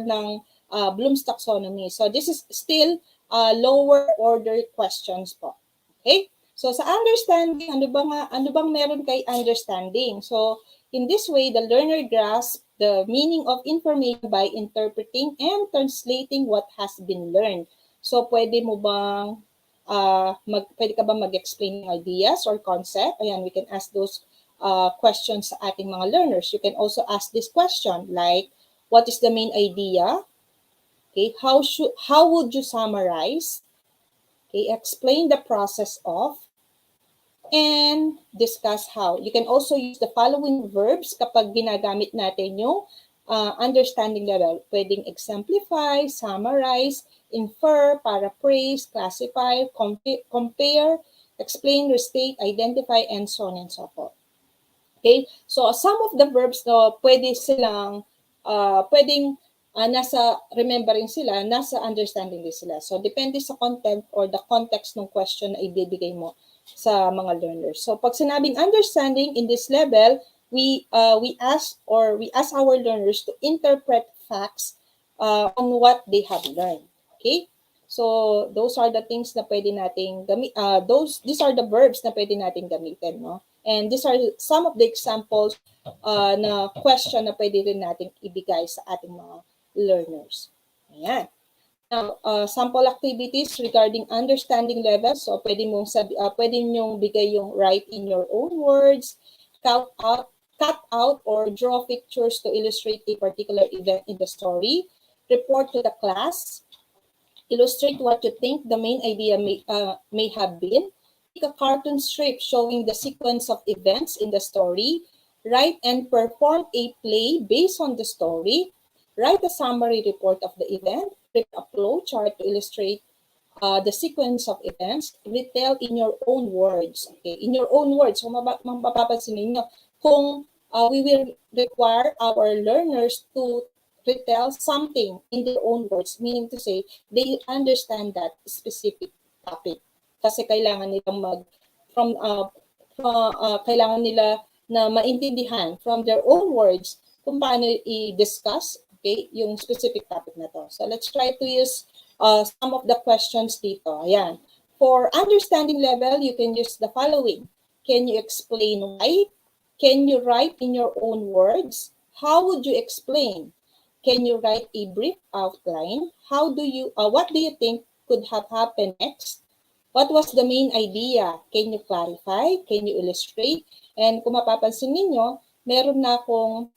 Speaker 2: ng Bloom's Taxonomy. So, this is still lower order questions po. Okay? So, sa understanding, ano bang meron kay understanding? So, in this way, the learner grasps the meaning of information by interpreting and translating what has been learned. So, pwede ka ba mag-explain ng ideas or concept? Ayan, we can ask those questions sa ating mga learners. You can also ask this question like, what is the main idea? Okay, how would you summarize? Okay, explain the process of, and discuss how. You can also use the following verbs kapag ginagamit natin yung understanding level. Pwedeng exemplify, summarize, infer, paraphrase, classify, compare, explain, restate, identify, and so on and so forth. Okay? So, some of the verbs na pwedeng nasa remembering sila, nasa understanding din sila. So, depende sa content or the context ng question na ibibigay mo sa mga learners. So, pag sinabing understanding in this level, we ask our learners to interpret facts on what they have learned. Okay? So, those are the things na pwede nating these are the verbs na pwede nating gamitin, no? And these are some of the examples na question na pwede rin nating ibigay sa ating mga learners. Ayan. Now, sample activities regarding understanding levels. So, pwede nyong bigay yung write in your own words, cut out or draw pictures to illustrate a particular event in the story, report to the class, illustrate what you think the main idea may have been, make a cartoon strip showing the sequence of events in the story, write and perform a play based on the story, write a summary report of the event, prepare a flow chart to illustrate the sequence of events, retell in your own words. Okay, in your own words. So, mapapansin ninyo, kung we will require our learners to retell something in their own words, meaning to say, they understand that specific topic. Kasi kailangan nilang kailangan nila na maintindihan from their own words kung paano i-discuss, okay, yung specific topic na to. So let's try to use some of the questions dito. Ayan. For understanding level, you can use the following. Can you explain why? Can you write in your own words? How would you explain? Can you write a brief outline? What do you think could have happened next? What was the main idea? Can you clarify? Can you illustrate? And kung mapapansin ninyo, meron na akong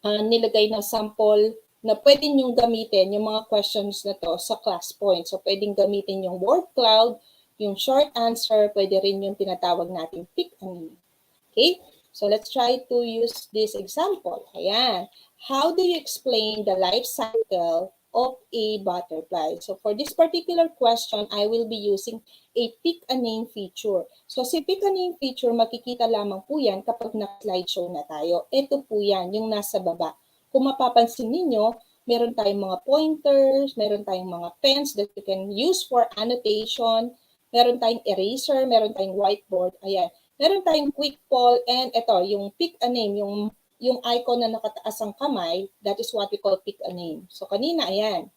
Speaker 2: nilagay na sample na pwede niyong gamitin yung mga questions na to sa Classpoint. So, pwedeng gamitin yung word cloud, yung short answer, pwede rin yung tinatawag natin pick a name. Okay? So, let's try to use this example. Ayan. How do you explain the life cycle of a butterfly? So, for this particular question, I will be using a pick a name feature. So, si pick a name feature, makikita lamang po yan kapag na-slideshow na tayo. Ito po yan, yung nasa baba. kung mapapansin ninyo, meron tayong mga pointers, meron tayong mga pens that you can use for annotation, meron tayong eraser, meron tayong whiteboard, ayan. Meron tayong quick poll, and ito, yung pick a name, yung icon na nakataas ang kamay, that is what we call pick a name. So kanina, ayan.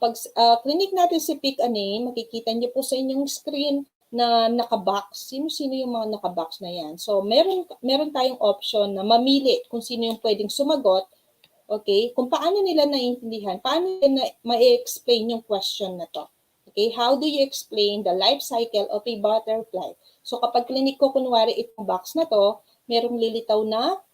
Speaker 2: Pag clinic natin si pick a name, makikita niyo po sa inyong screen na nakabox. Sino-sino yung mga nakabox na yan? So meron tayong option na mamili kung sino yung pwedeng sumagot. Okay? Kung paano nila naiintindihan, paano nila ma-explain yung question na to. Okay? How do you explain the life cycle of a butterfly? So kapag clinic ko, kunwari itong box na to, merong lilitaw na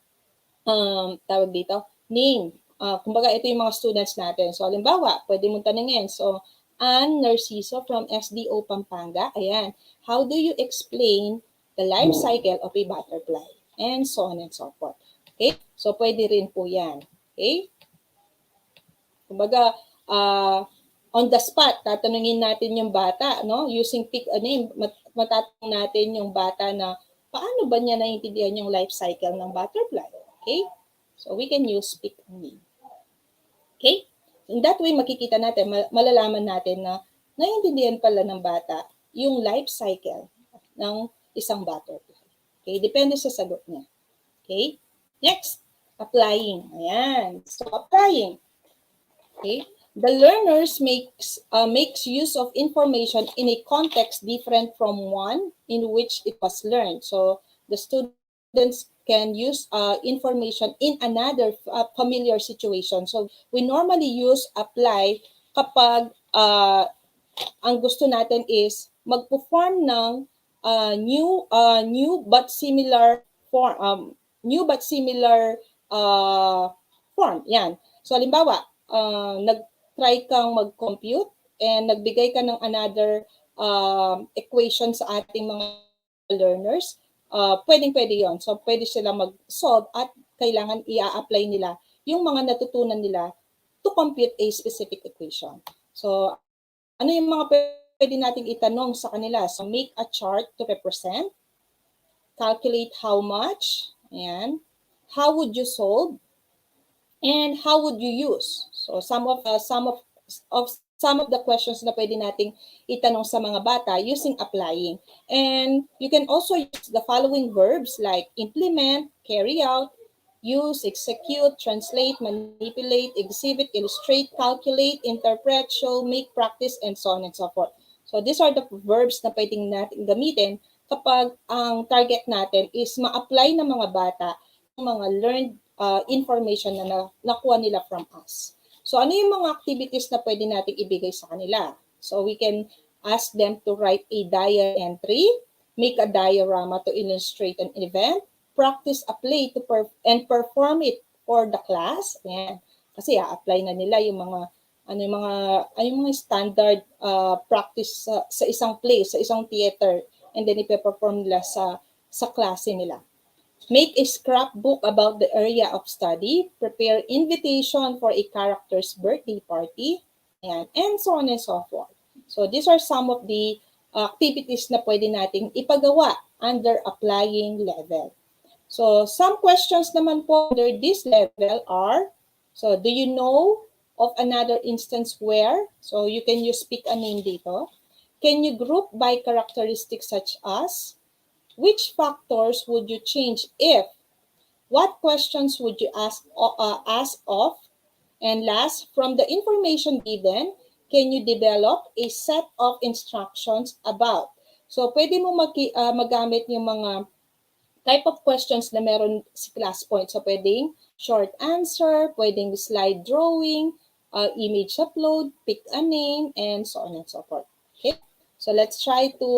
Speaker 2: tawag dito, name. Kumbaga, ito yung mga students natin. So, halimbawa, pwede mong tanungin. So, Ann Narciso from SDO Pampanga. Ayan. How do you explain the life cycle of a butterfly? And so on and so forth. Okay? So, pwede rin po yan. Okay? Kumbaga, on the spot, tatanungin natin yung bata, no? Using pick a name, matatanong natin yung bata na paano ba niya naiintindihan yung life cycle ng butterfly? Okay? So, we can use pick a name. Okay? In that way, makikita natin, malalaman natin na naiintindihan pala ng bata yung life cycle ng isang butterfly. Okay? Depende sa sagot niya. Okay? Next, applying. Ayan. So, applying. Okay? The learners makes use of information in a context different from one in which it was learned. So, the students can use information in another familiar situation. So, we normally use apply kapag ang gusto natin is mag-perform ng new but similar form. Form. Yan. So, halimbawa, nag-try kang mag-compute and nagbigay ka ng another equation sa ating mga learners, pwedeng-pwede yon. So, pwede sila mag-solve at kailangan i-apply nila yung mga natutunan nila to compute a specific equation. So, ano yung mga pwede nating itanong sa kanila? So, make a chart to represent, calculate how much, ayan, how would you solve, and how would you use? So, some of the questions na pwede nating itanong sa mga bata using applying. And you can also use the following verbs like implement, carry out, use, execute, translate, manipulate, exhibit, illustrate, calculate, interpret, show, make, practice, and so on and so forth. So these are the verbs na pwedeng natin gamitin kapag ang target natin is ma-apply ng mga bata yung mga learned information na nakuha nila from us. So ano yung mga activities na pwede nating ibigay sa kanila? So we can ask them to write a diary entry, make a diorama to illustrate an event, practice a play to and perform it for the class. Ayan. Kasi apply na nila yung mga mga standard practice sa isang play, sa isang theater, and then ipe-perform nila sa klase nila. Make a scrapbook about the area of study, prepare invitation for a character's birthday party, and so on and so forth. So these are some of the activities na pwede nating ipagawa under applying level. So some questions naman po under this level are, so do you know of another instance where? So you can use pick a name dito. Can you group by characteristics such as? Which factors would you change if? What questions would you ask of? And last, from the information given, can you develop a set of instructions about? So, pwede mo magamit yung mga type of questions na meron si Classpoint. So, pwedeng short answer, pwedeng slide drawing, image upload, pick a name, and so on and so forth. Okay? So, let's try to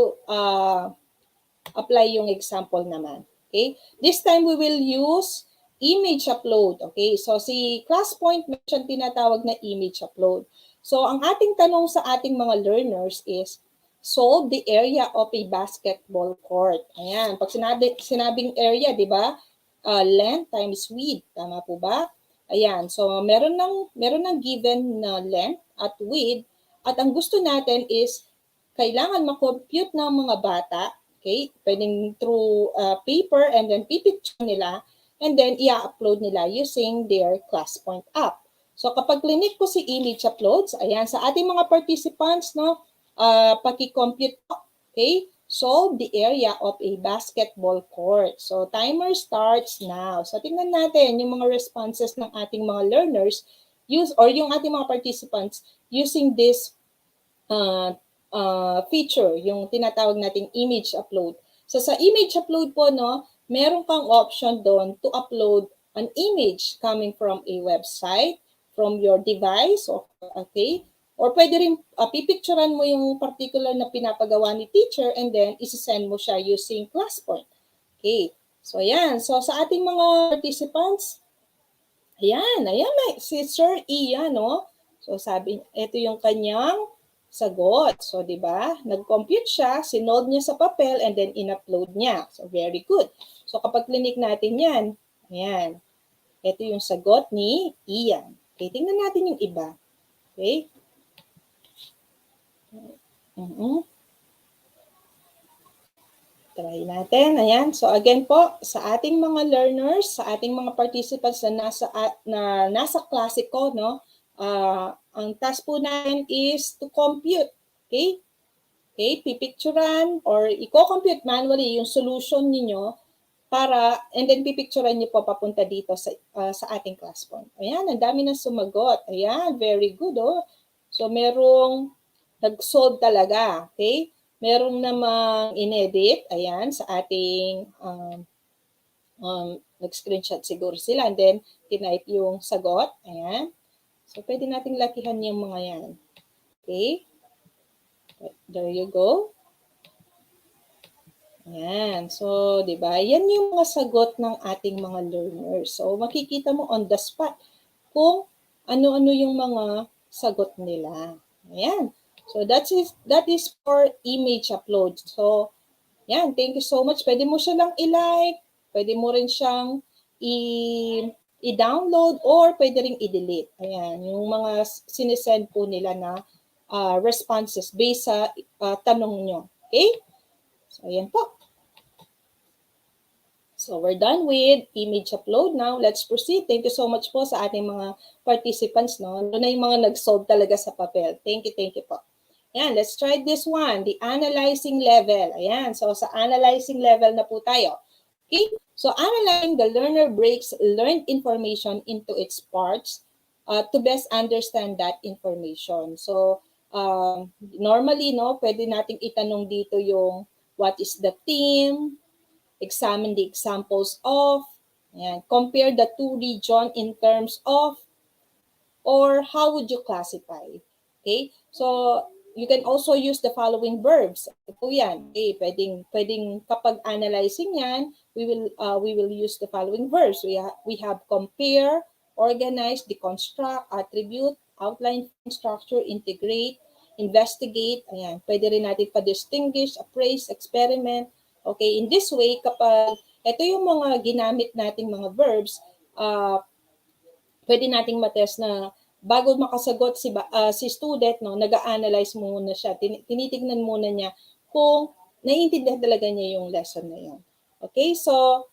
Speaker 2: apply yung example naman. Okay? This time, we will use image upload. Okay? So, si Classpoint mention tinatawag na image upload. So, ang ating tanong sa ating mga learners is, solve the area of a basketball court. Ayan. Pag sinabing area, di ba? Length times width. Tama po ba? Ayan. So, meron ng given na length at width. At ang gusto natin is, kailangan ma-compute ng mga bata. Okay? Pwedeng through paper and then pipicture nila. and then i-upload nila using their Classpoint app. So kapag clinic ko si image uploads, ayan, sa ating mga participants, no, paki-compute po, okay? Solve the area of a basketball court. So timer starts now. So tingnan natin yung mga responses ng ating mga learners yung ating mga participants using this feature, yung tinatawag nating image upload. So sa image upload po, no, meron kang option doon to upload an image coming from a website, from your device, okay? Or pwede rin pipicturean mo yung particular na pinapagawa ni teacher and then isi-send mo siya using Classpoint. Okay. So ayan. So sa ating mga participants, ayan, si Sir Ian, no? So sabi, ito yung kanyang sagot. So, di ba? Nag-compute siya, sinold niya sa papel, and then in-upload niya. So, very good. So, kapag clinic natin yan, ayan, ito yung sagot ni Ian. Okay, tingnan natin yung iba. Okay? Try natin. Ayan. So, again po, sa ating mga learners, sa ating mga participants na nasa klase ko, no, ang task po natin is to compute. Okay? Okay, pipicturean or i-compute manually yung solution niyo and then pipicturean niyo po papunta dito sa ating Classpoint. Ayan, ang dami na sumagot. Ayan, very good, oh. So, merong nag-solve talaga, okay? Merong namang inedit, ayan, sa ating nag-screenshot siguro sila and then tinype yung sagot, ayan. So, pwede nating lakihan yung mga yan. Okay? There you go. Ayan. So, di ba? Yan yung mga sagot ng ating mga learners. So, makikita mo on the spot kung ano-ano yung mga sagot nila. Ayan. So, that is for image upload. So, yan. Thank you so much. Pwede mo siya lang i-like. Pwede mo rin siyang i-download or pwede rin i-delete. Ayan. Yung mga sinesend po nila na responses based sa tanong nyo. Okay? So, ayan po. So, we're done with image upload. Now, let's proceed. Thank you so much po sa ating mga participants. No? Ito na yung mga nag-solve talaga sa papel. Thank you po. Ayan, let's try this one, the analyzing level. Ayan, so sa analyzing level na po tayo. Okay, so analyzing, the learner breaks learned information into its parts to best understand that information. So, normally, no, pwede nating itanong dito yung what is the theme, examine the examples of, and compare the two regions in terms of, or how would you classify? Okay, so you can also use the following verbs. Ito yan. Okay, pwedeng kapag analyzing yan, we will use the following verbs. We have compare, organize, deconstruct, attribute, outline, structure, integrate, investigate. Ayan, pwede rin natin pa-distinguish, appraise, experiment. Okay, in this way, kapag ito yung mga ginamit nating mga verbs, pwede nating matest na bago makasagot si student, no, nag-a-analyze muna siya. Tinitignan muna niya kung naiintindihan talaga niya yung lesson na yun. Okay, so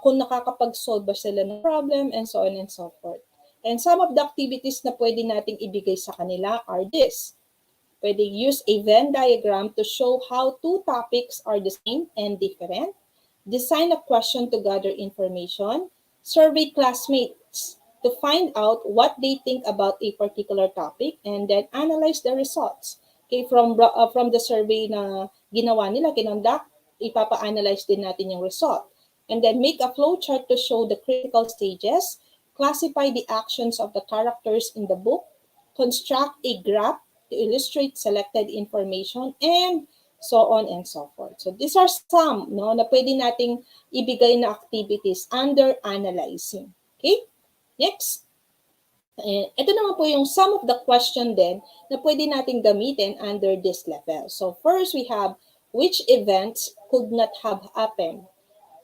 Speaker 2: kung nakakapag-solve ba sila ng problem and so on and so forth. And some of the activities na pwede nating ibigay sa kanila are this. Pwede use a Venn diagram to show how two topics are the same and different. Design a question to gather information. Survey classmates to find out what they think about a particular topic and then analyze the results. Okay, from the survey na ginawa nila, kinonduct, ipapa-analyze din natin yung result. And then make a flowchart to show the critical stages, classify the actions of the characters in the book, construct a graph to illustrate selected information, and so on and so forth. So these are some, no, na pwede nating ibigay na activities under analyzing. Okay? Next. Ito naman po yung some of the question din na pwede nating gamitin under this level. So first, we have which events could not have happened?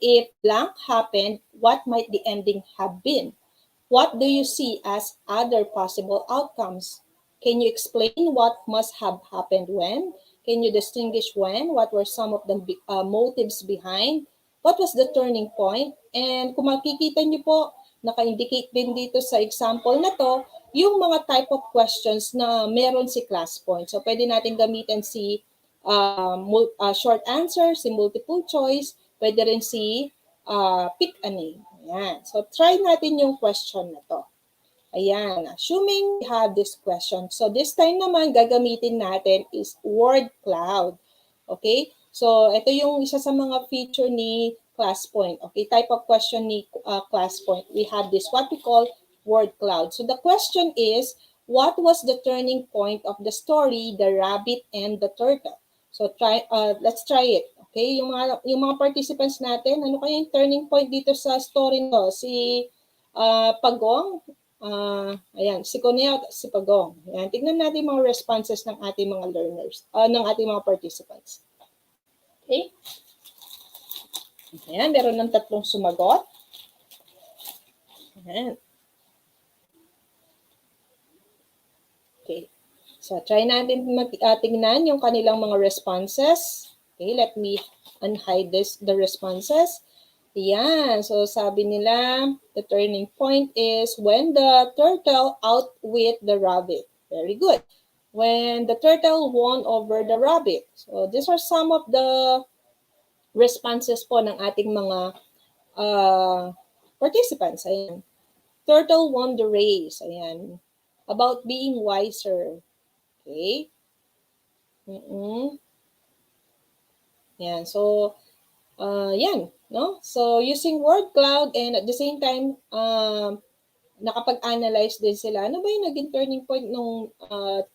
Speaker 2: If blank happened, what might the ending have been? What do you see as other possible outcomes? Can you explain what must have happened when? Can you distinguish when? What were some of the motives behind? what was the turning point? And kung makikita niyo po, naka-indicate din dito sa example na to, yung mga type of questions na meron si Classpoint. So, pwede natin gamitin si short answer, si multiple choice, pwede rin si pick a name. Ayan. So, try natin yung question na to. Ayan, assuming we have this question. So this time naman, gagamitin natin is word cloud. Okay? So ito yung isa sa mga feature ni Classpoint. Okay, type of question ni Classpoint. We have this what we call word cloud. So the question is, what was the turning point of the story, The Rabbit and the Turtle? So let's try it. Okay, yung mga participants natin, ano kaya yung turning point dito sa story no? Si Pagong, ayan, si Coneo at si Pagong. Ayan, tignan natin mga responses ng ating mga learners, ng ating mga participants. Okay? Ayan, meron ng 3 sumagot. Ayan. Okay. So, try natin tignan yung kanilang mga responses. Okay, let me unhide the responses. Ayan, so sabi nila, the turning point is when the turtle outwit the rabbit. Very good. When the turtle won over the rabbit. So these are some of the responses po ng ating mga participants. Ayan. Turtle won the race. Ayan. About being wiser. Okay. Yan. So, yan. No? So, using word cloud and at the same time, nakapag-analyze din sila. Ano ba yung naging turning point nung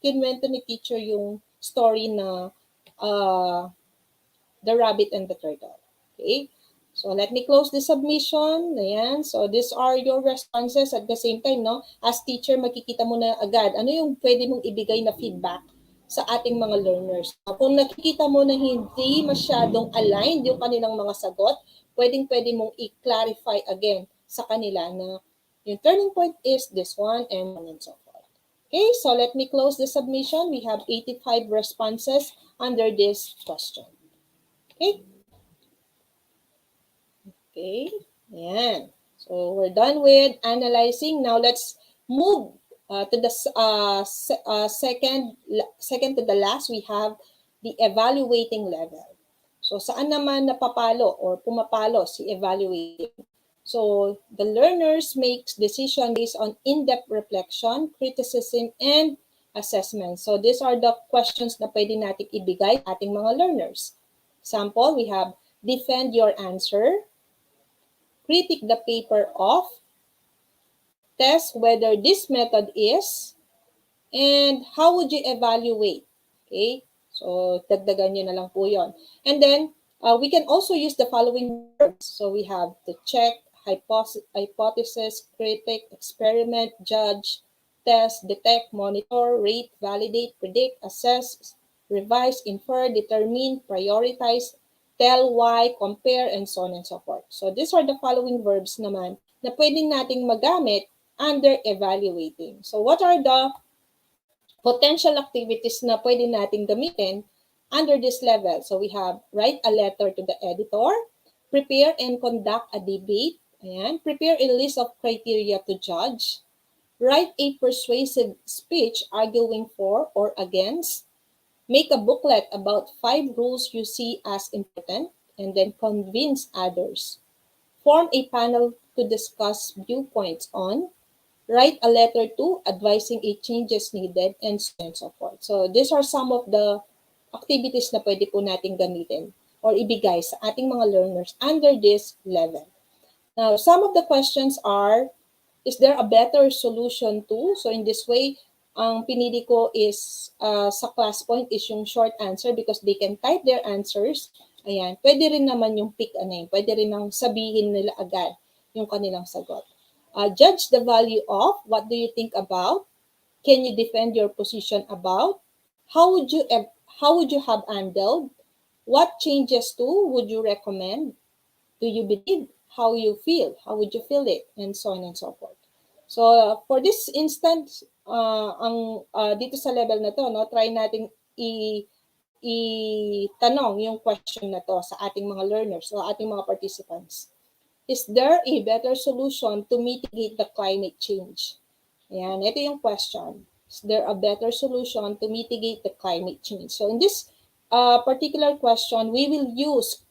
Speaker 2: kinwento ni teacher yung story na The Rabbit and the Turtle? Okay? So, let me close the submission. Ayan. So, these are your responses at the same time, no? As teacher, makikita mo na agad ano yung pwede mong ibigay na feedback sa ating mga learners. Kung nakikita mo na hindi masyadong aligned yung kanilang mga sagot, pwede mong i-clarify again sa kanila na yung turning point is this one and so forth. Okay, so let me close the submission. We have 85 responses under this question. Okay. Okay, ayan. So we're done with analyzing. Now let's move to the second to the last. We have the evaluating level. So saan naman napapalo or pumapalo si evaluating? So the learners make decisions based on in-depth reflection, criticism, and assessment. So these are the questions na pwede natin ibigay ating mga learners. Example, we have defend your answer, critique the paper of, test whether this method is, and how would you evaluate? Okay, so dagdagan nyo na lang po yon. And then, we can also use the following verbs. So we have to check, hypothesis, critic, experiment, judge, test, detect, monitor, rate, validate, predict, assess, revise, infer, determine, prioritize, tell, why, compare, and so on and so forth. So these are the following verbs naman na pwedeng nating magamit under evaluating. So what are the potential activities na pwede nating gamitin under this level? So we have write a letter to the editor, prepare and conduct a debate, ayan, prepare a list of criteria to judge, write a persuasive speech arguing for or against, make a booklet about 5 rules you see as important, and then convince others. Form a panel to discuss viewpoints on, write a letter to advising a changes needed, and so on and so forth. So these are some of the activities na pwede po natin gamitin or ibigay sa ating mga learners under this level. Now, some of the questions are, is there a better solution to? So in this way, ang pinili ko is sa Classpoint is yung short answer because they can type their answers. Ayan, pwede rin naman yung pick a name. Pwede rin nang sabihin nila agad yung kanilang sagot. Judge the value of, what do you think about? Can you defend your position about? How would you have handled? What changes to would you recommend? Do you believe? How you feel? How would you feel it? And so on and so forth. So for this instance, dito sa level na to, no, try nating itanong yung question na to sa ating mga learners o ating mga participants. Is there a better solution to mitigate the climate change? Ayan, ito yung question. Is there a better solution to mitigate the climate change? So in this particular question, we will use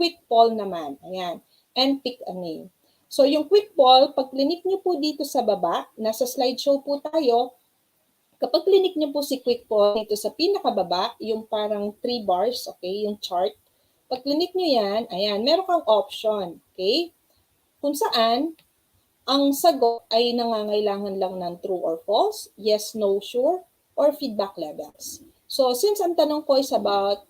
Speaker 2: quick poll naman. Ayan, and pick a name. So yung quick poll, pag clinic nyo po dito sa baba, nasa slideshow po tayo, kapag clinic nyo po si quick poll dito sa pinakababa, yung parang 3 bars, okay, yung chart, pag clinic nyo yan, ayan, meron kang option, okay, kung saan ang sagot ay nangangailangan lang ng true or false, yes, no, sure, or feedback levels. So since ang tanong ko is about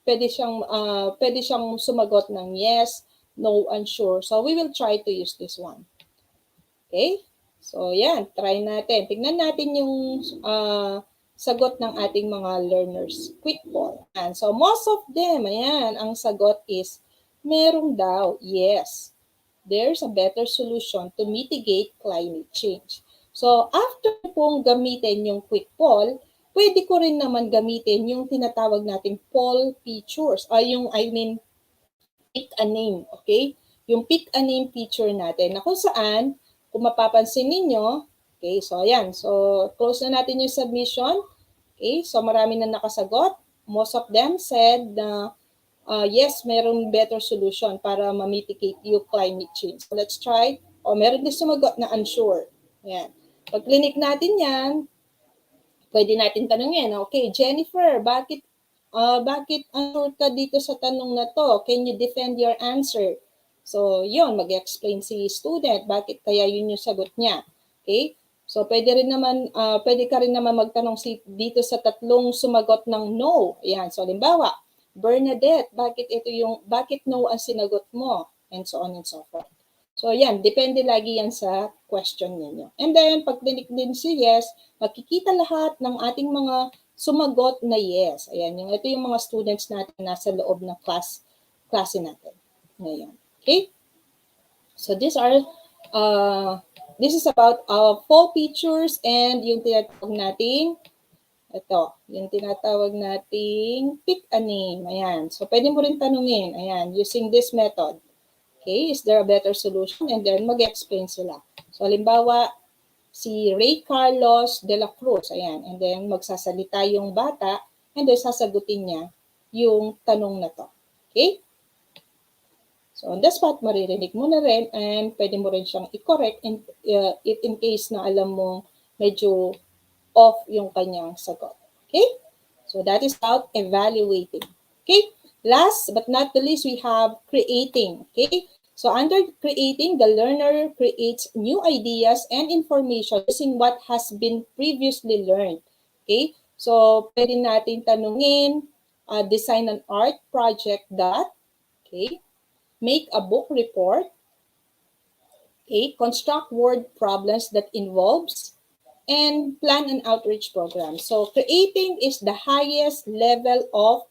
Speaker 2: pwede siyang sumagot ng yes, no, unsure. So we will try to use this one. Okay? So yan, try natin. Tingnan natin yung sagot ng ating mga learners. Quick poll. And so most of them, ayan, ang sagot is merong daw, yes. There's a better solution to mitigate climate change. So after pong gamitin yung quick poll, pwede ko rin naman gamitin yung tinatawag nating poll features. Pick a name, okay? Yung pick a name feature natin na kung saan, kung mapapansin ninyo, okay, so ayan. So close na natin yung submission. Okay, so marami na nakasagot. Most of them said na yes, meron better solution para ma-mitigate yung climate change. So let's try. O meron din sumagot na unsure. Ayan. Pag clinic natin yan, pwede natin tanungin, okay, Jennifer, bakit unsure ka dito sa tanong na to? Can you defend your answer? So, yun, mag-explain si student, bakit kaya yun yung sagot niya. Okay? So, pwede ka rin naman magtanong dito sa tatlong sumagot ng no. Ayan, so halimbawa, Bernadette, bakit no ang sinagot mo? And so on and so forth. So, yan, depende lagi yan sa question ninyo. And then, pag clinic din si yes, makikita lahat ng ating mga sumagot na yes. Ayan, ito yung mga students natin nasa loob ng klase natin. Ngayon. Okay? So, this is about our poll features and yung tinatawag nating pick a name. Ayan. So, pwede mo rin tanungin. Ayan, using this method. Okay, is there a better solution? And then mag-explain sila. So, halimbawa, si Ray Carlos de la Cruz, ayan, and then magsasalita yung bata, and then sasagutin niya yung tanong na to. Okay? So, on the spot, maririnig mo na rin, and pwede mo rin siyang i-correct in case na alam mo medyo off yung kanyang sagot. Okay? So, that is about evaluating. Okay? Last but not the least, we have creating. Okay? So under creating, the learner creates new ideas and information using what has been previously learned. Okay? So pwede natin tanungin, design an art project okay, make a book report, okay, construct word problems that involves, and plan an outreach program. So creating is the highest level of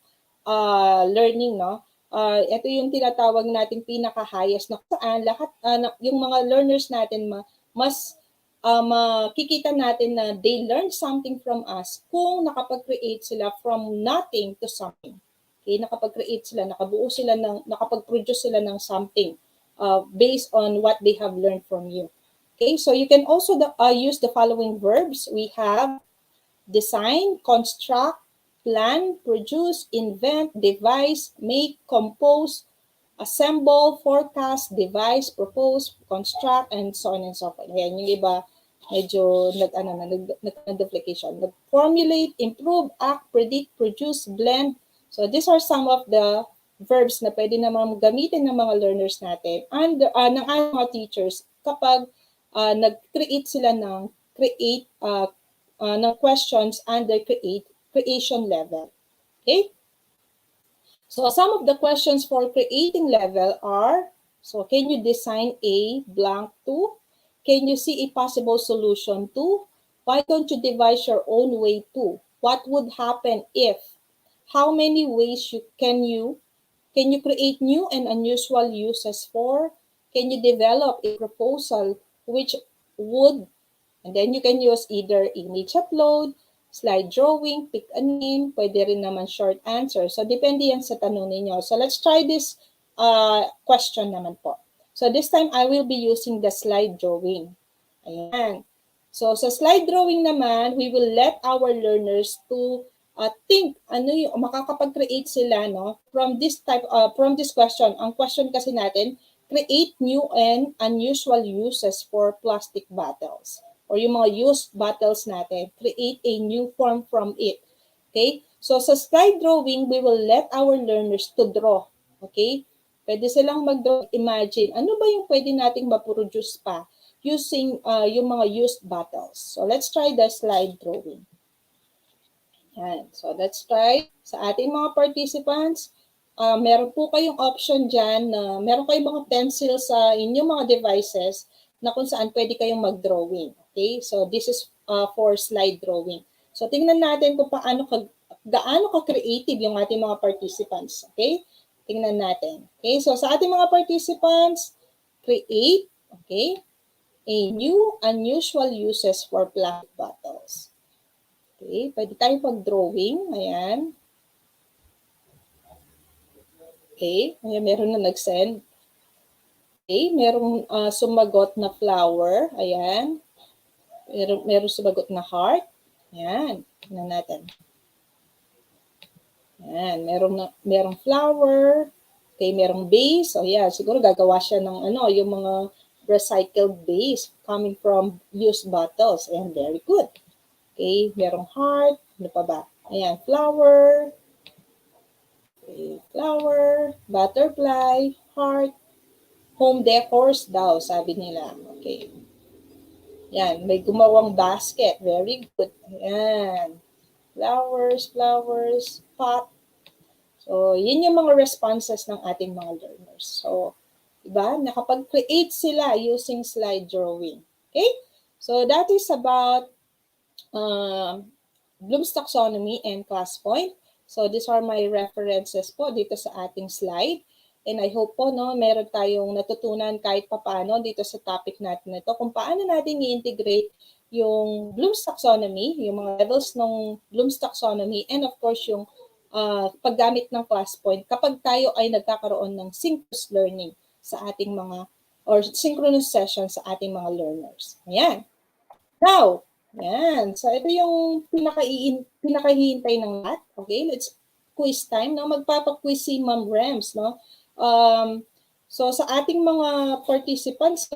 Speaker 2: learning, no? Ito yung tinatawag nating pinaka-highest na saan lahat yung mga learners natin makikita natin na they learn something from us kung nakapag-create sila from nothing to something. Okay, nakapag-create sila, nakapag-produce sila ng something based on what they have learned from you. Okay, so you can also use the following verbs. We have design, construct, plan, produce, invent, devise, make, compose, assemble, forecast, devise, propose, construct, and so on and so forth. Ayan, yung iba medyo nag-duplication. Formulate, improve, act, predict, produce, blend. So these are some of the verbs na pwede naman gamitin ng mga learners natin and ng ating mga teachers kapag nag-create sila ng questions under creation level. Okay? So some of the questions for creating level are, so can you design a blank to? Can you see a possible solution to? Why don't you devise your own way to? What would happen if? How many ways can you create new and unusual uses for? Can you develop a proposal which would, and then you can use either image upload, slide drawing, pick a name, pwede rin naman short answer. So, depende yan sa tanong ninyo. So, let's try this question naman po. So, this time, I will be using the slide drawing. Ayan. So, sa slide drawing naman, we will let our learners to think, ano yung, makakapag-create sila, no? From this question. Ang question kasi natin, create new and unusual uses for plastic bottles. Or yung mga used bottles natin, create a new form from it. Okay? So, sa slide drawing, we will let our learners to draw. Okay? Pwede silang mag-draw. Imagine, ano ba yung pwede nating ma-produce pa using yung mga used bottles. So, let's try the slide drawing. Yan. So, let's try. Sa ating mga participants, meron po kayong option dyan na meron kayong mga pencil sa inyong mga devices na kung saan pwede kayong mag-drawing. Okay? So, this is for slide drawing. So, tingnan natin kung gaano ka-creative yung ating mga participants. Okay? Tingnan natin. Okay? So, sa ating mga participants, create, okay, a new unusual uses for plastic bottles. Okay? Pwede tayong mag-drawing. Ayan. Okay? Ayan, meron na nag-send. Okay, merong sumagot na flower. Ayan. Merong sumagot na heart. Ayan. Tingnan natin. Ayan. Merong flower. Okay, merong base. O yan, siguro gagawa siya ng yung mga recycled base coming from used bottles. Ayan, very good. Okay, merong heart. Ano pa ba? Ayan, flower. Okay, flower, butterfly, heart, home decors daw, sabi nila. Okay. Yan, may gumawang basket. Very good. Ayan. Flowers, pot. So, yun yung mga responses ng ating mga learners. So, diba? Nakapag-create sila using slide drawing. Okay? So, that is about Bloom's Taxonomy and Classpoint. So, these are my references po dito sa ating slide. And I hope po, no, meron tayong natutunan kahit papaano dito sa topic natin ito kung paano natin i-integrate yung Bloom's Taxonomy, yung mga levels ng Bloom's Taxonomy, and of course, yung paggamit ng Classpoint kapag tayo ay nagkakaroon ng synchronous learning sa ating mga, or synchronous session sa ating mga learners. Ayan. Now, yan. So, ito yung pinakahihintay ng lahat. Okay, let's quiz time. No? Magpapaquiz si Ma'am Rems. No? So, sa ating mga participants,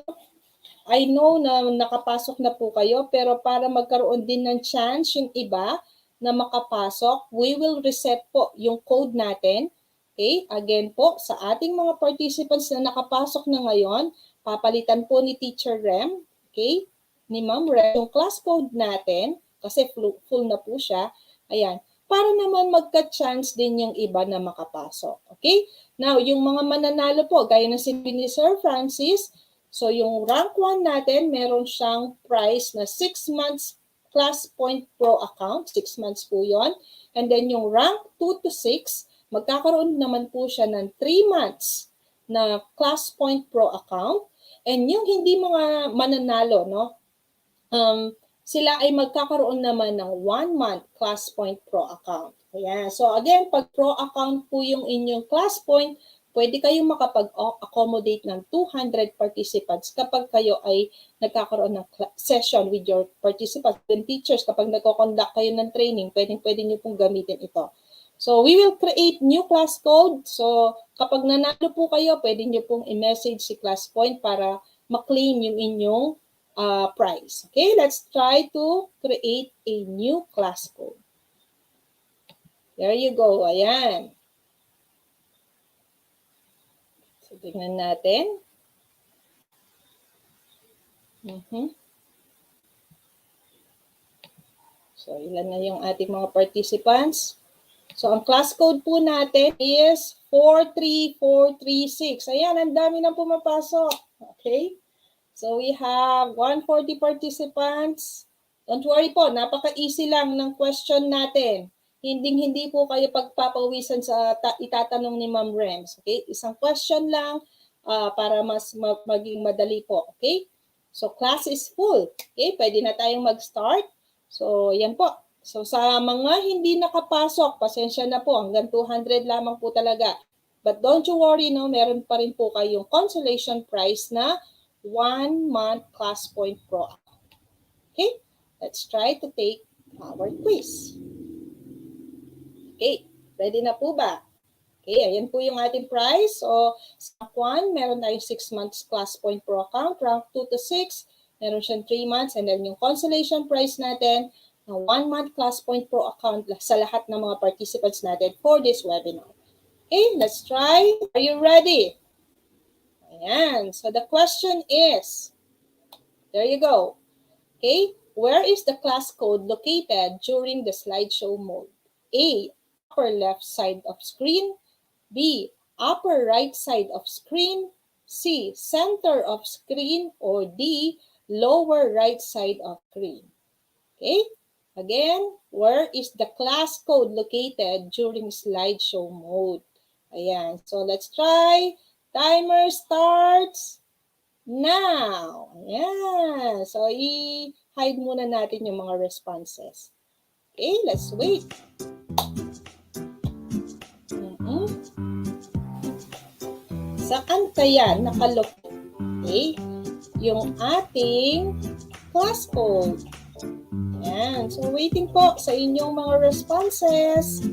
Speaker 2: I know na nakapasok na po kayo, pero para magkaroon din ng chance yung iba na makapasok, we will reset po yung code natin. Okay, again po, sa ating mga participants na nakapasok na ngayon, papalitan po ni Teacher Rem, okay, ni Ma'am Rem, yung class code natin, kasi full na po siya, ayan, para naman magka-chance din yung iba na makapasok. Okay? Now, yung mga mananalo po, gaya ng sinabi ni Sir Francis, so yung rank 1 natin, meron siyang prize na 6 months Classpoint Pro account, 6 months po yon. And then yung rank 2 to 6, magkakaroon naman po siya ng 3 months na Classpoint Pro account. And yung hindi mga mananalo, no, sila ay magkakaroon naman ng 1 month Classpoint Pro account. Ayan. So again, pag Pro account po yung inyong Classpoint, pwede kayong makapag-accommodate ng 200 participants kapag kayo ay nagkakaroon ng session with your participants. And teachers, kapag nagko-conduct kayo ng training, pwede nyo pong gamitin ito. So we will create new class code. So kapag nanalo po kayo, pwede nyo pong i-message si Classpoint para ma-claim yung inyong prize. Okay, let's try to create a new class code. There you go. Ayan. So, tingnan natin. So, ilan na yung ating mga participants? So, ang class code po natin is 43436. Ayan, ang dami na pumapasok. Okay? So, we have 140 participants. Don't worry po, napaka-easy lang ng question natin. Hindi po kayo pagpapawisan sa itatanong ni Ma'am Rems. Okay? Isang question lang para mas maging madali po. Okay? So, class is full. Okay? Pwede na tayong mag-start. So, yan po. So sa mga hindi nakapasok, pasensya na po, hanggang 200 lamang po talaga. But don't you worry, no, meron pa rin po kayong consolation prize na 1-month ClassPoint Pro. Okay, let's try to take our quiz. Okay, ready na po ba? Okay, ayan po yung ating prize. So, sa rank 1, meron tayong 6 months ClassPoint Pro account. Rank 2 to 6, meron siyang 3 months. And then yung consolation prize natin, na 1-month ClassPoint Pro account sa lahat ng mga participants natin for this webinar. Okay, let's try. Are you ready? Ayan. So, the question is, there you go. Okay, where is the class code located during the slideshow mode? A, upper left side of screen. B, upper right side of screen. C, center of screen. Or D, lower right side of screen. Okay, again, where is the class code located during slideshow mode? Ayan, so let's try. Timer starts now. Ayan, so i-hide muna natin yung mga responses. Okay, let's wait. Saan kaya nakalocate, okay, yung ating class code? Ayan. So, waiting po sa inyong mga responses.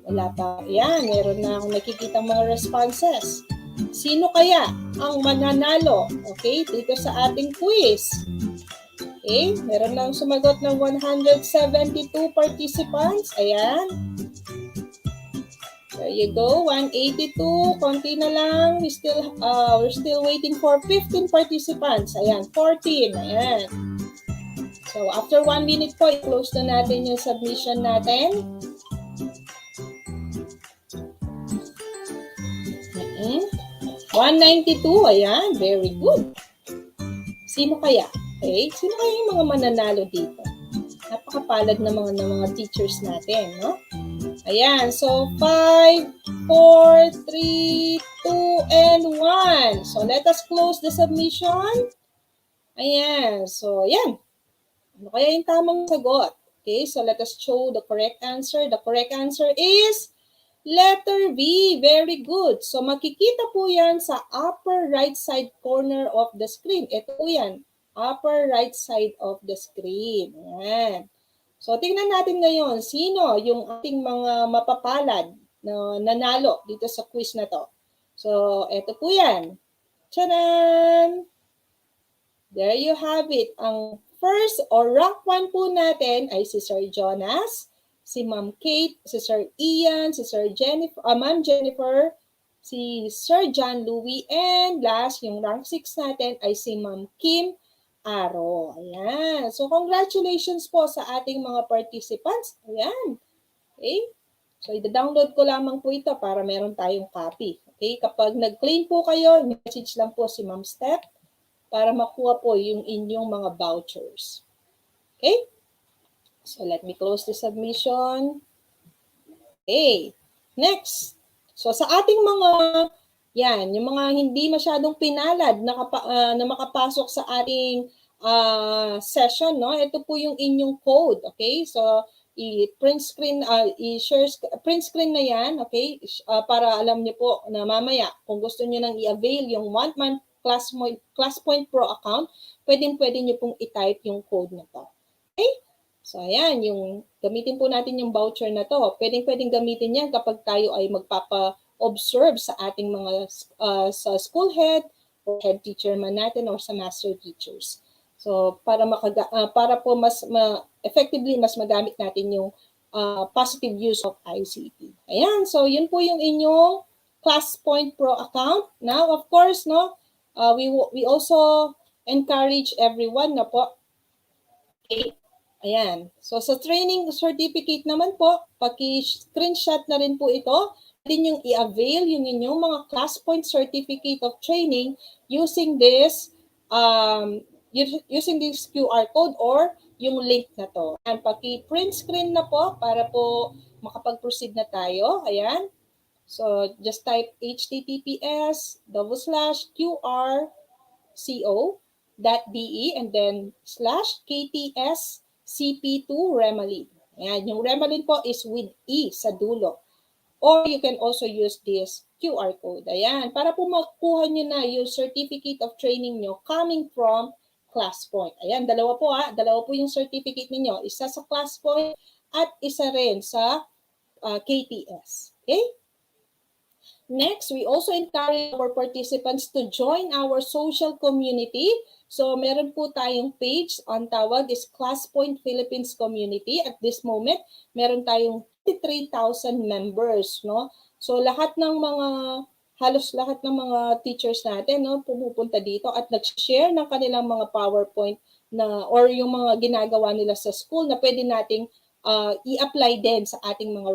Speaker 2: Wala pa. Ayan, meron na akong nakikita mga responses. Sino kaya ang mananalo, okay, dito sa ating quiz? Okay, meron lang sumagot ng 172 participants. Ayan. There you go, 182, konti na lang. We're still waiting for 15 participants. Ayan, 14. Ayan. So, after 1 minute po, i-close na natin yung submission natin. 192, ayan, very good. Sino kaya? Okay, sino kaya yung mga mananalo dito? Napakapalad na mga teachers natin, no? Ayan, so 5, 4, 3, 2, and 1. So, let us close the submission. Ayan, so, ayan. Ano kaya yung tamang sagot? Okay, so let us show the correct answer. The correct answer is letter B. Very good. So, makikita po yan sa upper right side corner of the screen. Ito po yan, upper right side of the screen. Ayan. So, tingnan natin ngayon, sino yung ating mga mapapalad na nanalo dito sa quiz na to. So, eto po yan. Tcharan! There you have it. Ang first or rank 1 po natin ay si Sir Jonas, si Ma'am Kate, si Sir Ian, si Sir Jennifer, Ma'am Jennifer, si Sir John Louie, and last, yung rank 6 natin ay si Ma'am Kim Aro. Ayan. So, congratulations po sa ating mga participants. Ayan. Okay. So, i-download ko lamang po ito para meron tayong copy. Okay. Kapag nag-claim po kayo, message lang po si Ma'am Steph para makuha po yung inyong mga vouchers. Okay. So, let me close the submission. Okay. Next. So, sa ating mga yan, yung mga hindi masyadong pinalad na makapasok sa ating session, no? Ito po yung inyong code, okay? So, i-print screen, i-share, print screen na yan, okay? Para alam niyo po na mamaya, kung gusto niyo nang i-avail yung 1-month ClassPoint Pro account, pwede niyo pong i-type yung code na to. Okay? So, ayan, yung gamitin po natin yung voucher na to. Pwedeng gamitin yan kapag tayo ay magpapa-observe sa ating mga sa school head or head teacher man natin or sa master teachers. So, para po effectively mas magamit natin yung positive use of ICT. Ayan, so yun po yung inyong ClassPoint Pro account. Now, of course, no, we also encourage everyone na po. Okay. Ayan. So, sa training certificate naman po, paki-screenshot na rin po ito. Pwede nyo i-avail yung inyong mga ClassPoint certificate of training using this QR code or yung link na to. Ayan, paki-print screen na po para po makapag-proceed na tayo. Ayan. So, just type https://qr.co.de and then /KTSCP2 Remedy. Ayan, yung Remelin po is with E sa dulo. Or you can also use this QR code. Ayan, para po makuha nyo na yung certificate of training nyo coming from Classpoint. Ayan, dalawa po dalawa po yung certificate niyo. Isa sa Classpoint at isa rin sa KTS. Okay? Next, we also encourage our participants to join our social community. So, meron po tayong page, ang tawag is Classpoint Philippines Community. At this moment, meron tayong 53,000 members, no? So, halos lahat ng mga teachers natin, no, pumupunta dito at nag-share ng kanilang mga PowerPoint or yung mga ginagawa nila sa school na pwede nating i-apply din sa ating mga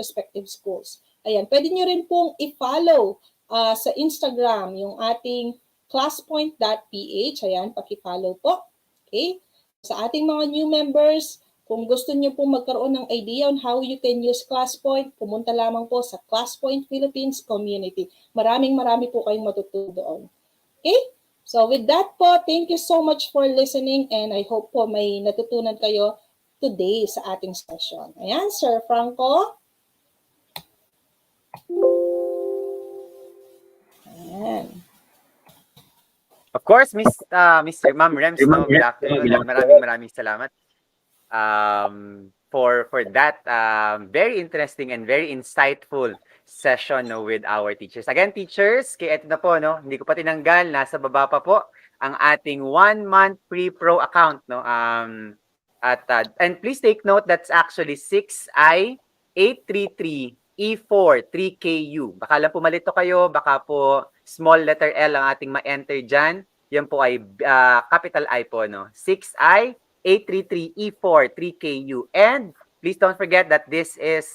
Speaker 2: respective schools. Ayan, pwede nyo rin pong i-follow sa Instagram yung ating classpoint.ph. Ayan, paki-follow po. Okay? Sa ating mga new members, kung gusto nyo pong magkaroon ng idea on how you can use Classpoint, pumunta lamang po sa Classpoint Philippines Community. Marami po kayong matutunan doon. Okay? So with that po, thank you so much for listening and I hope po may natutunan kayo today sa ating session. Ayan, Sir Franco. Ayan.
Speaker 1: Of course, Mr. Ma'am Rems, no, good afternoon and maraming salamat for that very interesting and very insightful session, no, with our teachers. Again, teachers, kaya ito na po, no, hindi ko pa tinanggal, nasa baba pa po ang ating 1-month free pro account, no. And please take note that's actually 6I833E4 3KU. Baka lang po malito kayo, baka po small letter L ang ating ma-enter dyan. Yan po ay capital I po, no? 6I833E4 3KU. And please don't forget that this is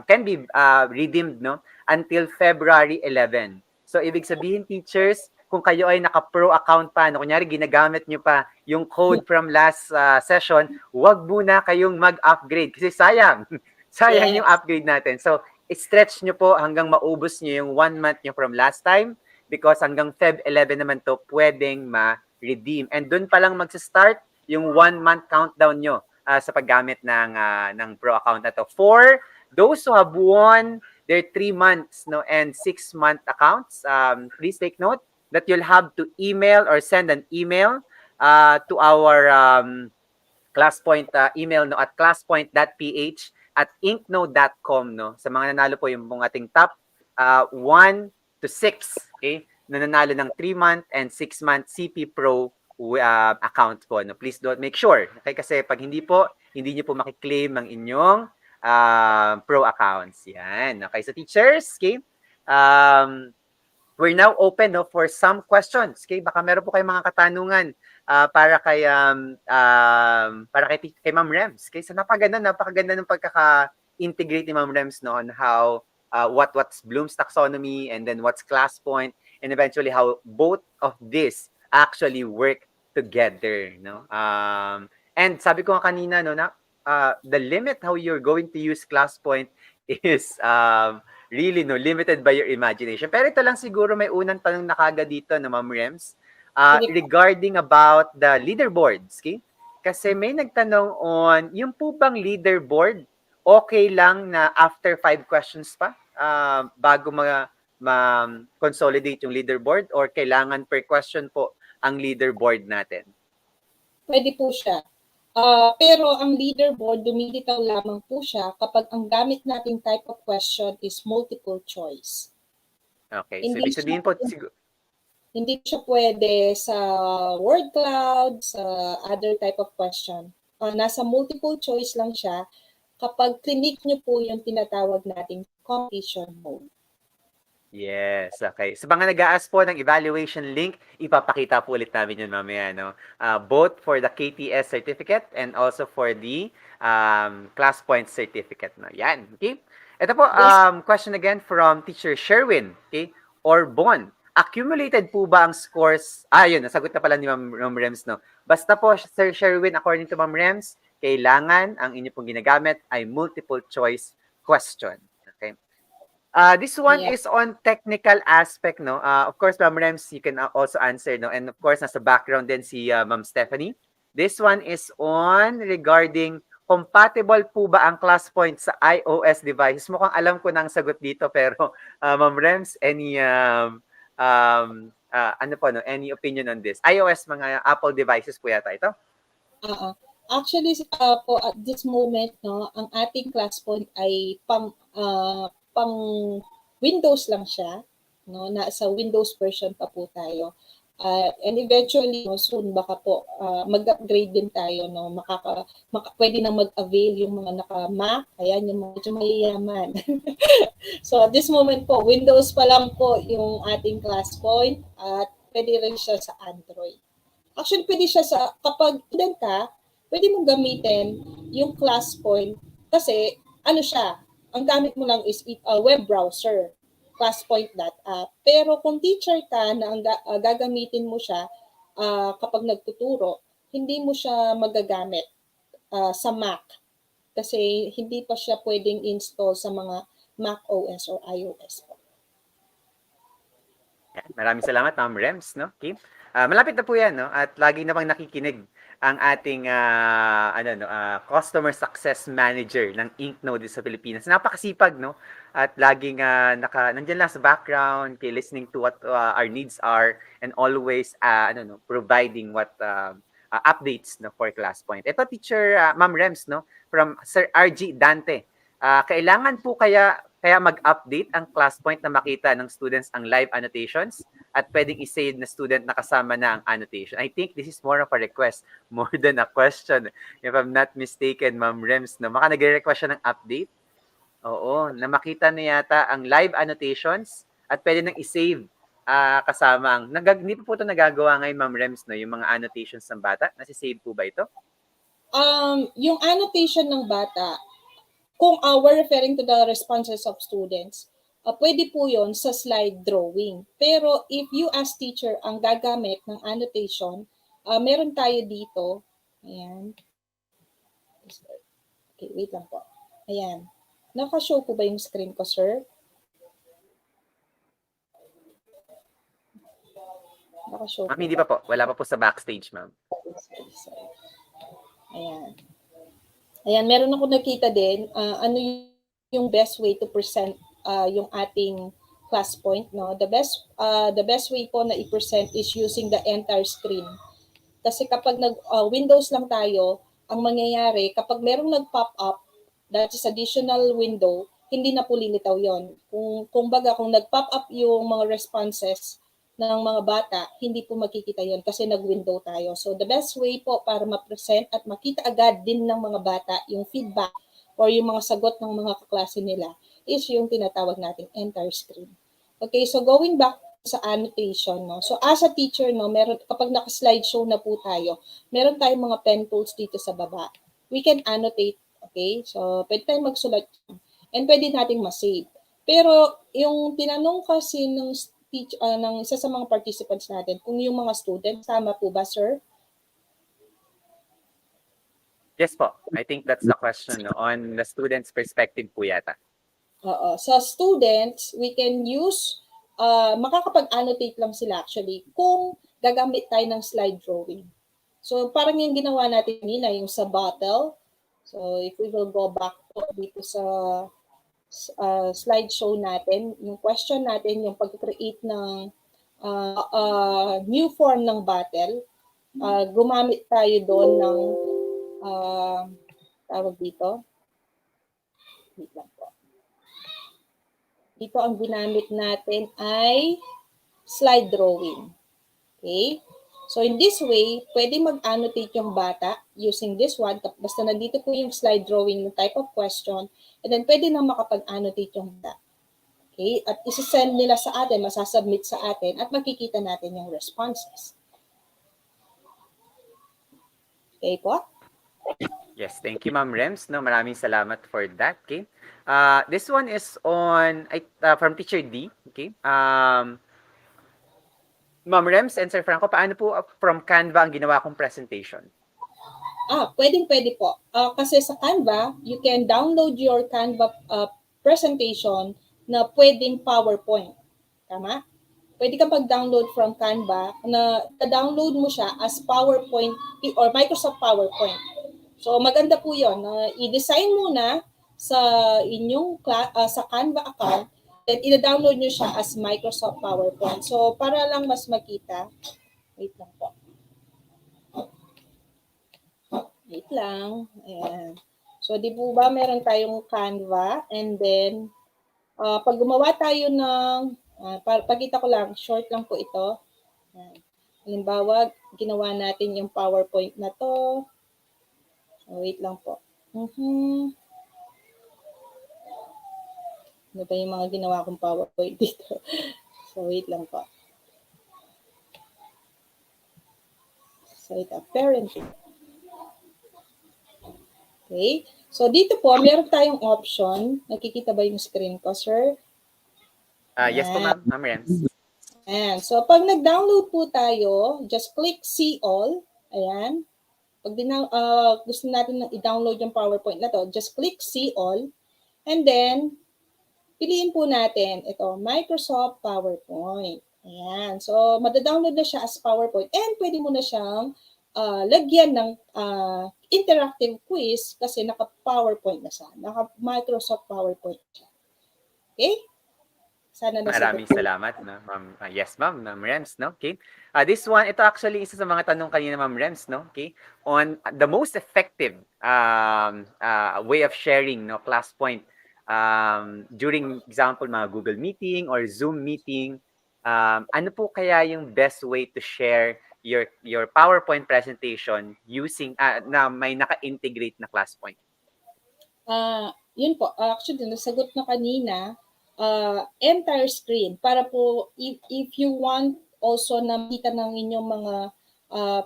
Speaker 1: can be redeemed, no, until February 11. So ibig sabihin, teachers, kung kayo ay naka-pro account pa, no, kunyari ginagamit nyo pa yung code from last session, wag muna kayong mag-upgrade kasi sayang. Sayang yung upgrade natin. So stretch nyo po hanggang maubos nyo yung 1 month nyo from last time because hanggang Feb 11 naman to pwedeng ma-redeem. And dun pa lang magsa-start yung 1 month countdown nyo sa paggamit ng pro account na to. For those who have won their 3 months, no, and 6-month accounts, please take note that you'll have to email or send an email to our Classpoint email, no, at classpoint.ph at inknode.com, no. Sa mga nanalo po yung ating top 1 to 6, okay, na nanalo ng 3-month and 6-month CP Pro account po, no. Please don't make sure, okay, kasi pag hindi po, hindi niyo po makiklaim ang inyong pro accounts. Yan. Okay, so teachers, okay, we're now open, no, for some questions. Okay, baka meron po kayong mga katanungan para kay Ma'am Rems. Okay, so napakaganda ng pagkaka-integrate ni Ma'am Rems, no, on how what's Bloom's taxonomy and then what's Classpoint and eventually how both of this actually work together, no. And sabi ko nga kanina, no, na the limit how you're going to use Classpoint is really, no, limited by your imagination. Pero ito lang siguro may unang tanong na kagad dito, no, Ma'am Rems, regarding about the leaderboards, okay? Kasi may nagtanong on, yung po bang leaderboard, okay lang na after 5 questions pa bago ma-consolidate yung leaderboard or kailangan per question po ang leaderboard natin?
Speaker 2: Pwede po siya. Pero ang leaderboard, dumilitaw lamang po siya kapag ang gamit nating type of question is multiple choice.
Speaker 1: Okay, so ibig sabihin po,
Speaker 2: hindi siya pwede sa word cloud, sa other type of question. Nasa multiple choice lang siya kapag clinic nyo po yung tinatawag nating completion mode.
Speaker 1: Yes, okay. So mga nag-a-ask po ng evaluation link, ipapakita po ulit namin yun mamaya, no? Both for the KTS certificate and also for the Classpoint certificate, no? Yan, okay? Ito po, question again from Teacher Sherwin, okay? Or Bon, accumulated po ba ang scores? Yun, nasagot na pala ni Ma'am Rems, no? Basta po, Sir Sherwin, according to Ma'am Rems, kailangan ang inyo pong ginagamit ay multiple choice question. Okay? This one is on technical aspect, no? Of course, Ma'am Rems, you can also answer, no? And of course, nasa background din si Ma'am Stephanie. This one is on regarding compatible po ba ang Classpoint sa iOS devices? Mukhang alam ko na ang sagot dito, pero Ma'am Rems, any ano po, no? Any opinion on this? iOS, mga Apple devices po yata ito?
Speaker 2: Actually, po at this moment, no, ang ating Classpoint ay pang Windows lang siya, no, nasa Windows version pa po tayo. And eventually, no, soon baka po mag-upgrade din tayo, no, pwede na mag-avail yung mga naka-Mac, ayan, yung mga medyo mayayaman. So at this moment po, Windows pa lang po yung ating Classpoint at pwede rin siya sa Android. Actually, pwede siya kapag student ka, pwede mong gamitin yung Classpoint kasi ano siya, ang gamit mo lang is web browser, classpoint.app. Pero kung teacher ka na gagamitin mo siya kapag nagtuturo, hindi mo siya magagamit sa Mac kasi hindi pa siya pwedeng install sa mga Mac OS or iOS po.
Speaker 1: Maraming salamat, Ma'am Rems, no? Okay. Malapit na po 'yan, no? At lagi namang nakikinig ang ating customer success manager ng Inknode sa Pilipinas. Napakasipag, no? At laging nandiyan lang sa background, listening to what our needs are and always providing what updates, no, for Classpoint. Ito, teacher Ma'am Rems, no, from Sir RG Dante. Kailangan po kaya mag-update ang Classpoint na makita ng students ang live annotations at pwedeng i-save na student na kasama na ang annotation. I think this is more of a request more than a question. If I'm not mistaken, Ma'am Rems, no? Maka nagre-request siya ng update. Oo, na makita na yata ang live annotations at pwede nang i-save kasama ang... Hindi pa po ito nagagawa ngayon, Ma'am Rems, no? Yung mga annotations ng bata. Nasi-save po ba ito?
Speaker 2: Yung annotation ng bata, kung we're referring to the responses of students, pwede po yon sa slide drawing. Pero if you as teacher ang gagamit ng annotation, meron tayo dito. Ayan. Okay, wait lang po. Ayan. Naka-show po ba yung screen ko, sir? Naka-show
Speaker 1: Ma'am, hindi pa po. Wala pa po sa backstage, ma'am.
Speaker 2: Sorry. Ayan. Ayan, meron ako nakita din, ano yung best way to present yung ating Classpoint, no? The best way po na i-present is using the entire screen. Kasi kapag Windows lang tayo, ang mangyayari, kapag merong nag-pop up, that is additional window, hindi na po lilitaw yon. Kung nag-pop up yung mga responses ng mga bata, hindi po makikita yon kasi nag-window tayo. So the best way po para ma-present at makita agad din ng mga bata yung feedback or yung mga sagot ng mga kaklase nila is yung tinatawag nating entire screen. Okay, so going back sa annotation, no. So as a teacher, no, kapag naka-slideshow na po tayo, meron tayong mga pen tools dito sa baba. We can annotate, okay? So pwede tayong magsulat and pwede nating ma-save. Pero yung tinanong kasi ng isa sa mga participants natin, kung yung mga students, tama po ba, sir?
Speaker 1: Yes po. I think that's the question, no? On the student's perspective po yata.
Speaker 2: Oo. Sa students, we can use, makakapag-annotate lang sila actually kung gagamit tayo ng slide drawing. So parang yung ginawa natin nila, yung sa bottle. So if we will go back po dito sa slideshow natin, yung question natin, yung pag-create ng new form ng bottle, gumamit tayo doon ng tawag dito. Wait lang po. Dito ang ginamit natin ay slide drawing. Okay? So in this way, pwede mag-annotate yung bata using this one. Basta nandito po yung slide drawing ng type of question. And then pwede na makapag-annotate yung bata. Okay? At isa-send nila sa atin, masasubmit sa atin, at makikita natin yung responses. Okay po?
Speaker 1: Yes, thank you, Ma'am Rems. No, maraming salamat for that. Okay. This one is on from Teacher D. Okay. Ma'am Rems and Sir Franco, paano po from Canva ang ginawa kong presentation?
Speaker 2: Pwede po. Kasi sa Canva, you can download your Canva presentation na pwedeng PowerPoint. Tama? Pwede ka pag-download from Canva na download mo siya as PowerPoint or Microsoft PowerPoint. So maganda po 'yon na i-design muna sa inyong sa Canva account, then i-download nyo siya as Microsoft PowerPoint. So para lang mas makita, wait lang po. Wait lang. Ayan. So di po ba meron tayong Canva, and then pag gumawa tayo ng pakita ko lang, short lang po ito. Ayan. Halimbawa, ginawa natin yung PowerPoint na to. So, wait lang po. Ano ba yung mga ginawa kong PowerPoint dito? So, wait lang po. So, ito, parenting. Okay. So, dito po, meron tayong option. Nakikita ba yung screen ko, sir?
Speaker 1: Yes po, Ma'am Rems.
Speaker 2: Ayan. So, pag nag-download po tayo, just click See All. Ayan. Pag gusto natin i-download yung PowerPoint na to, just click See All. And then, piliin po natin ito, Microsoft PowerPoint. Ayan. So, madadownload na siya as PowerPoint. And pwede mo na siyang lagyan ng interactive quiz kasi naka-PowerPoint na siya. Naka-Microsoft PowerPoint siya. Okay? Sana
Speaker 1: Maraming salamat, no, Ma'am. Yes, Ma'am Rems, no? Okay. This one, ito actually isa sa mga tanong kanina, Ma'am Rems, no? Okay. On the most effective way of sharing, no, ClassPoint during example mga Google Meeting or Zoom meeting, ano po kaya yung best way to share your PowerPoint presentation using na may naka-integrate na ClassPoint?
Speaker 2: Yun po, actually nasagot na kanina, entire screen para po if you want also na makita ng inyong mga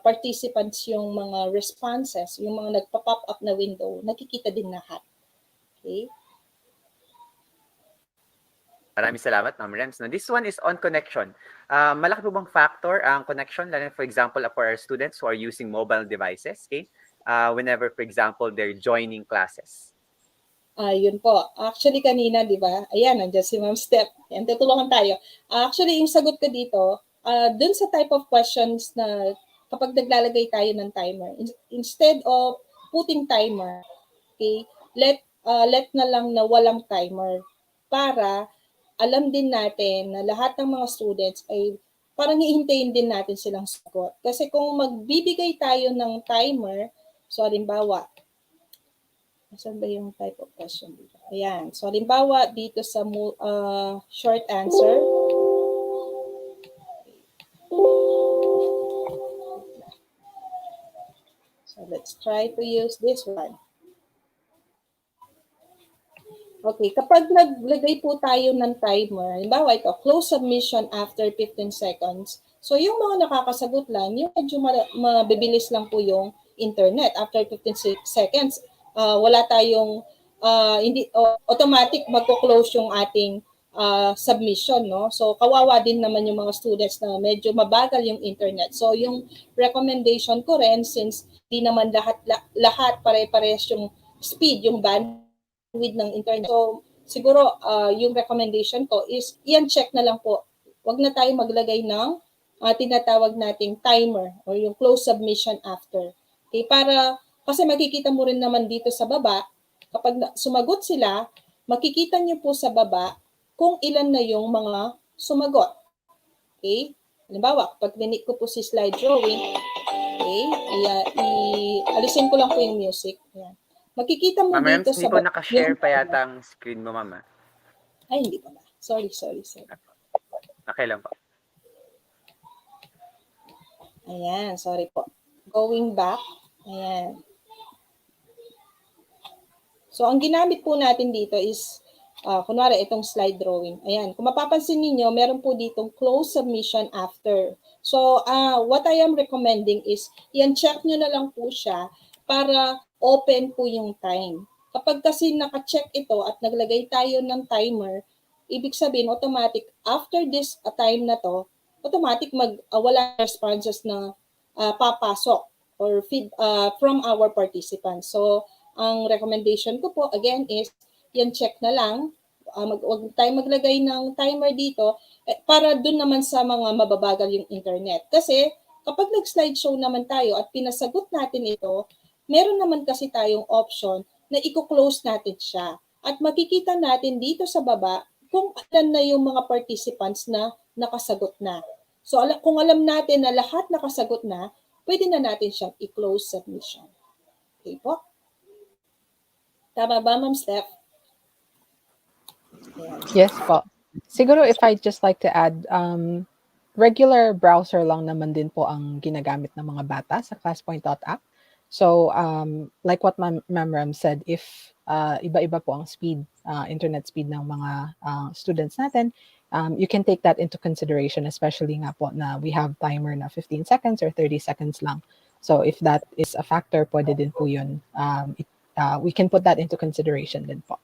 Speaker 2: participants yung mga responses, yung mga nagpa-pop up na window, nakikita din lahat. Okay?
Speaker 1: Maraming salamat, Ma'am Rems. No, this one is on connection. Malaki po bang factor ang connection, lalo for example, for our students who are using mobile devices, okay? Whenever, for example, they're joining classes?
Speaker 2: Yun po. Actually, kanina, di ba? Ayan, nandiyan si Ma'am Steph. Ayan, tutulungan tayo. Actually, yung sagot ko dito, dun sa type of questions na kapag naglalagay tayo ng timer, instead of putting timer, okay, let na lang na walang timer para alam din natin na lahat ng mga students ay parang hihintayin din natin silang sagot. Kasi kung magbibigay tayo ng timer, so halimbawa, saan ba yung type of question dito? Ayan. So, halimbawa, dito sa short answer. So, let's try to use this one. Okay, kapag naglagay po tayo ng timer, halimbawa ito, close submission after 15 seconds. So, yung mga nakakasagot lang, yung medyo mabibilis lang po yung internet. After 15 seconds, wala tayong hindi automatic magko-close yung ating submission, no? So kawawa din naman yung mga students na medyo mabagal yung internet. So yung recommendation ko rin, since di naman lahat pare-parehas yung speed, yung bandwidth ng internet. So siguro yung recommendation ko is i-check na lang po. Huwag na tayo maglagay ng tinatawag nating timer or yung close submission after. Okay, para kasi makikita mo rin naman dito sa baba, kapag sumagot sila, makikita niyo po sa baba kung ilan na yung mga sumagot. Okay? Halimbawa, kapag clinic ko po si slide drawing, okay, alisin ko lang po yung music. Ayan. Makikita mo
Speaker 1: Ma'am
Speaker 2: dito
Speaker 1: Rems, hindi po nakashare pa yata ang screen mo, Ma'am.
Speaker 2: Ay, hindi pa ba? Sorry.
Speaker 1: Okay lang po.
Speaker 2: Ayan, sorry po. Going back. Ayan. So, ang ginamit po natin dito is, kunwari, itong slide drawing. Ayan, kung mapapansin niyo meron po ditong close submission after. So, what I am recommending is, i-check nyo na lang po siya para open po yung time. Kapag kasi naka-check ito at naglagay tayo ng timer, ibig sabihin, automatic, after this time na to, automatic wala responses na papasok or feed from our participants. So, ang recommendation ko po, again, is yan check na lang. Huwag tayo maglagay ng timer dito para dun naman sa mga mababagal yung internet. Kasi kapag nag-slideshow naman tayo at pinasagot natin ito, meron naman kasi tayong option na i-close natin siya. At makikita natin dito sa baba kung ilan na yung mga participants na nakasagot na. So kung alam natin na lahat nakasagot na, pwede na natin siyang i-close submission. Okay po? Tama ba, Ma'am Steph?
Speaker 3: Yes po. Siguro if I'd just like to add, regular browser lang naman din po ang ginagamit ng mga bata sa classpoint.app. So, like what Ma'am Ram said, if iba-iba po ang speed, internet speed ng mga students natin, you can take that into consideration, especially nga po na we have timer na 15 seconds or 30 seconds lang. So, if that is a factor, pwede din po yun. We can put that into consideration din po.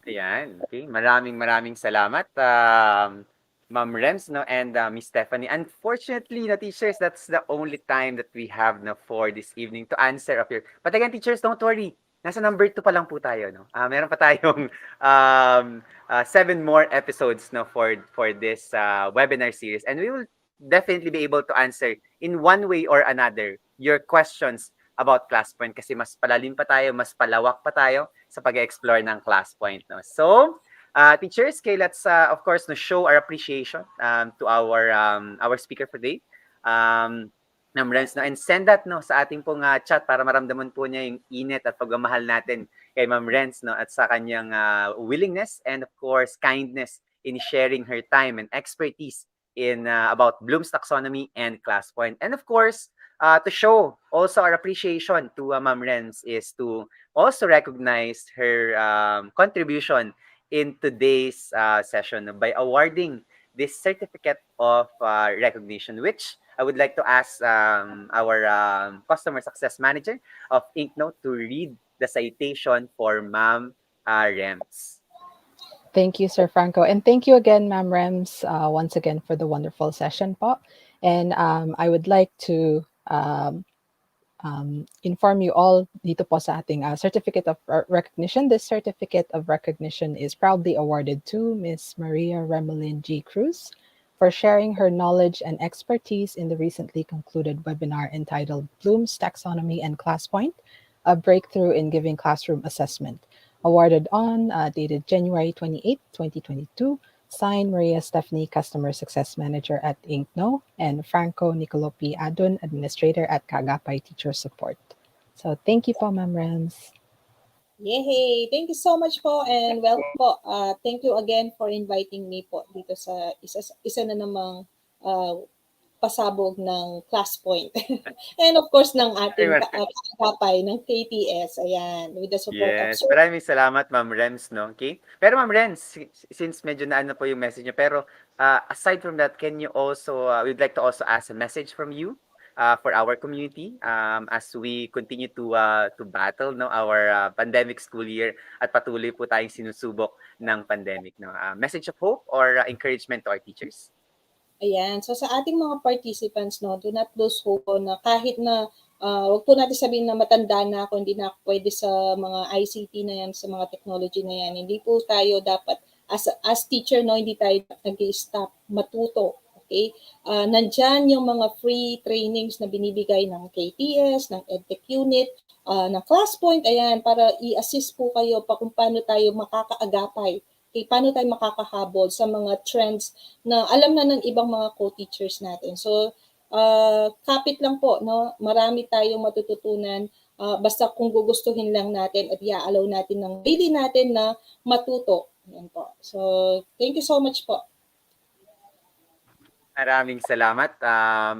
Speaker 1: Ayan, okay. Maraming salamat, Ma'am Rems, no, and Miss Stephanie. Unfortunately, teachers, that's the only time that we have for this evening to answer of your. But again, teachers, don't worry. Nasa number 2 pa lang po tayo, no. Meron pa tayong 7 more episodes, no, for this webinar series, and we will definitely be able to answer in one way or another your questions about Classpoint kasi mas palalim pa tayo, mas palawak pa tayo sa pag-explore ng Classpoint, no. So, teachers, let's of course show our appreciation to our speaker for today. Ma'am Renz, no, and send that sa ating pong chat para maramdaman po niya yung init at pagmamahal natin kay Ma'am Renz, no, at sa kanyang willingness and of course kindness in sharing her time and expertise in about Bloom's Taxonomy and Classpoint. And of course, to show also our appreciation to Ma'am Renz is to also recognize her contribution in today's session by awarding this certificate of recognition, which I would like to ask our customer success manager of Inknote to read the citation for Ma'am Rems.
Speaker 3: Thank you, Sir Franco. And thank you again, Ma'am Rems, once again for the wonderful session po. And I would like to inform you all dito po sa ating certificate of recognition. This certificate of recognition is proudly awarded to Ms. Maria Remelin G. Cruz for sharing her knowledge and expertise in the recently concluded webinar entitled Bloom's Taxonomy and Classpoint, a breakthrough in giving classroom assessment, awarded on dated January 28, 2022, signed Maria Stephanie, Customer Success Manager at Inkno, and Franco Nicolopi Adun, Administrator at Kagapay Teacher Support. So thank you po, Ma'am Rems.
Speaker 2: Yay! Thank you so much po and welcome po. Thank you again for inviting me po dito sa isa na namang pasabog ng Classpoint. And of course, ng ating kapay ng KTS. Ayan, with the support of
Speaker 1: Yes, maraming salamat, Ma'am Rems, no? Okay? Pero Ma'am Rems, since medyo naano po yung message niyo, pero aside from that, can you also, we'd like to also ask a message from you for our community as we continue to battle our pandemic school year at patuloy po tayong sinusubok ng pandemic. No? Message of hope or encouragement to our teachers?
Speaker 2: Ayan. So sa ating mga participants, do not lose hope na kahit na wag po natin sabihin na matanda na ako, hindi na ako pwede sa mga ICT na yan, sa mga technology na yan. Hindi po tayo dapat, as teacher, hindi tayo nag-stop matuto. Okay? Nandyan yung mga free trainings na binibigay ng KTS, ng EdTech Unit, ng Classpoint, ayan, para i-assist po kayo pa kung paano tayo makakaagapay. Okay, paano tayo makakahabol sa mga trends na alam na ng ibang mga co-teachers natin. So, kapit lang po, marami tayong matututunan basta kung gugustuhin lang natin at i-allow natin ng daily natin na matuto. Yan po. So, thank you so much po.
Speaker 1: Maraming salamat,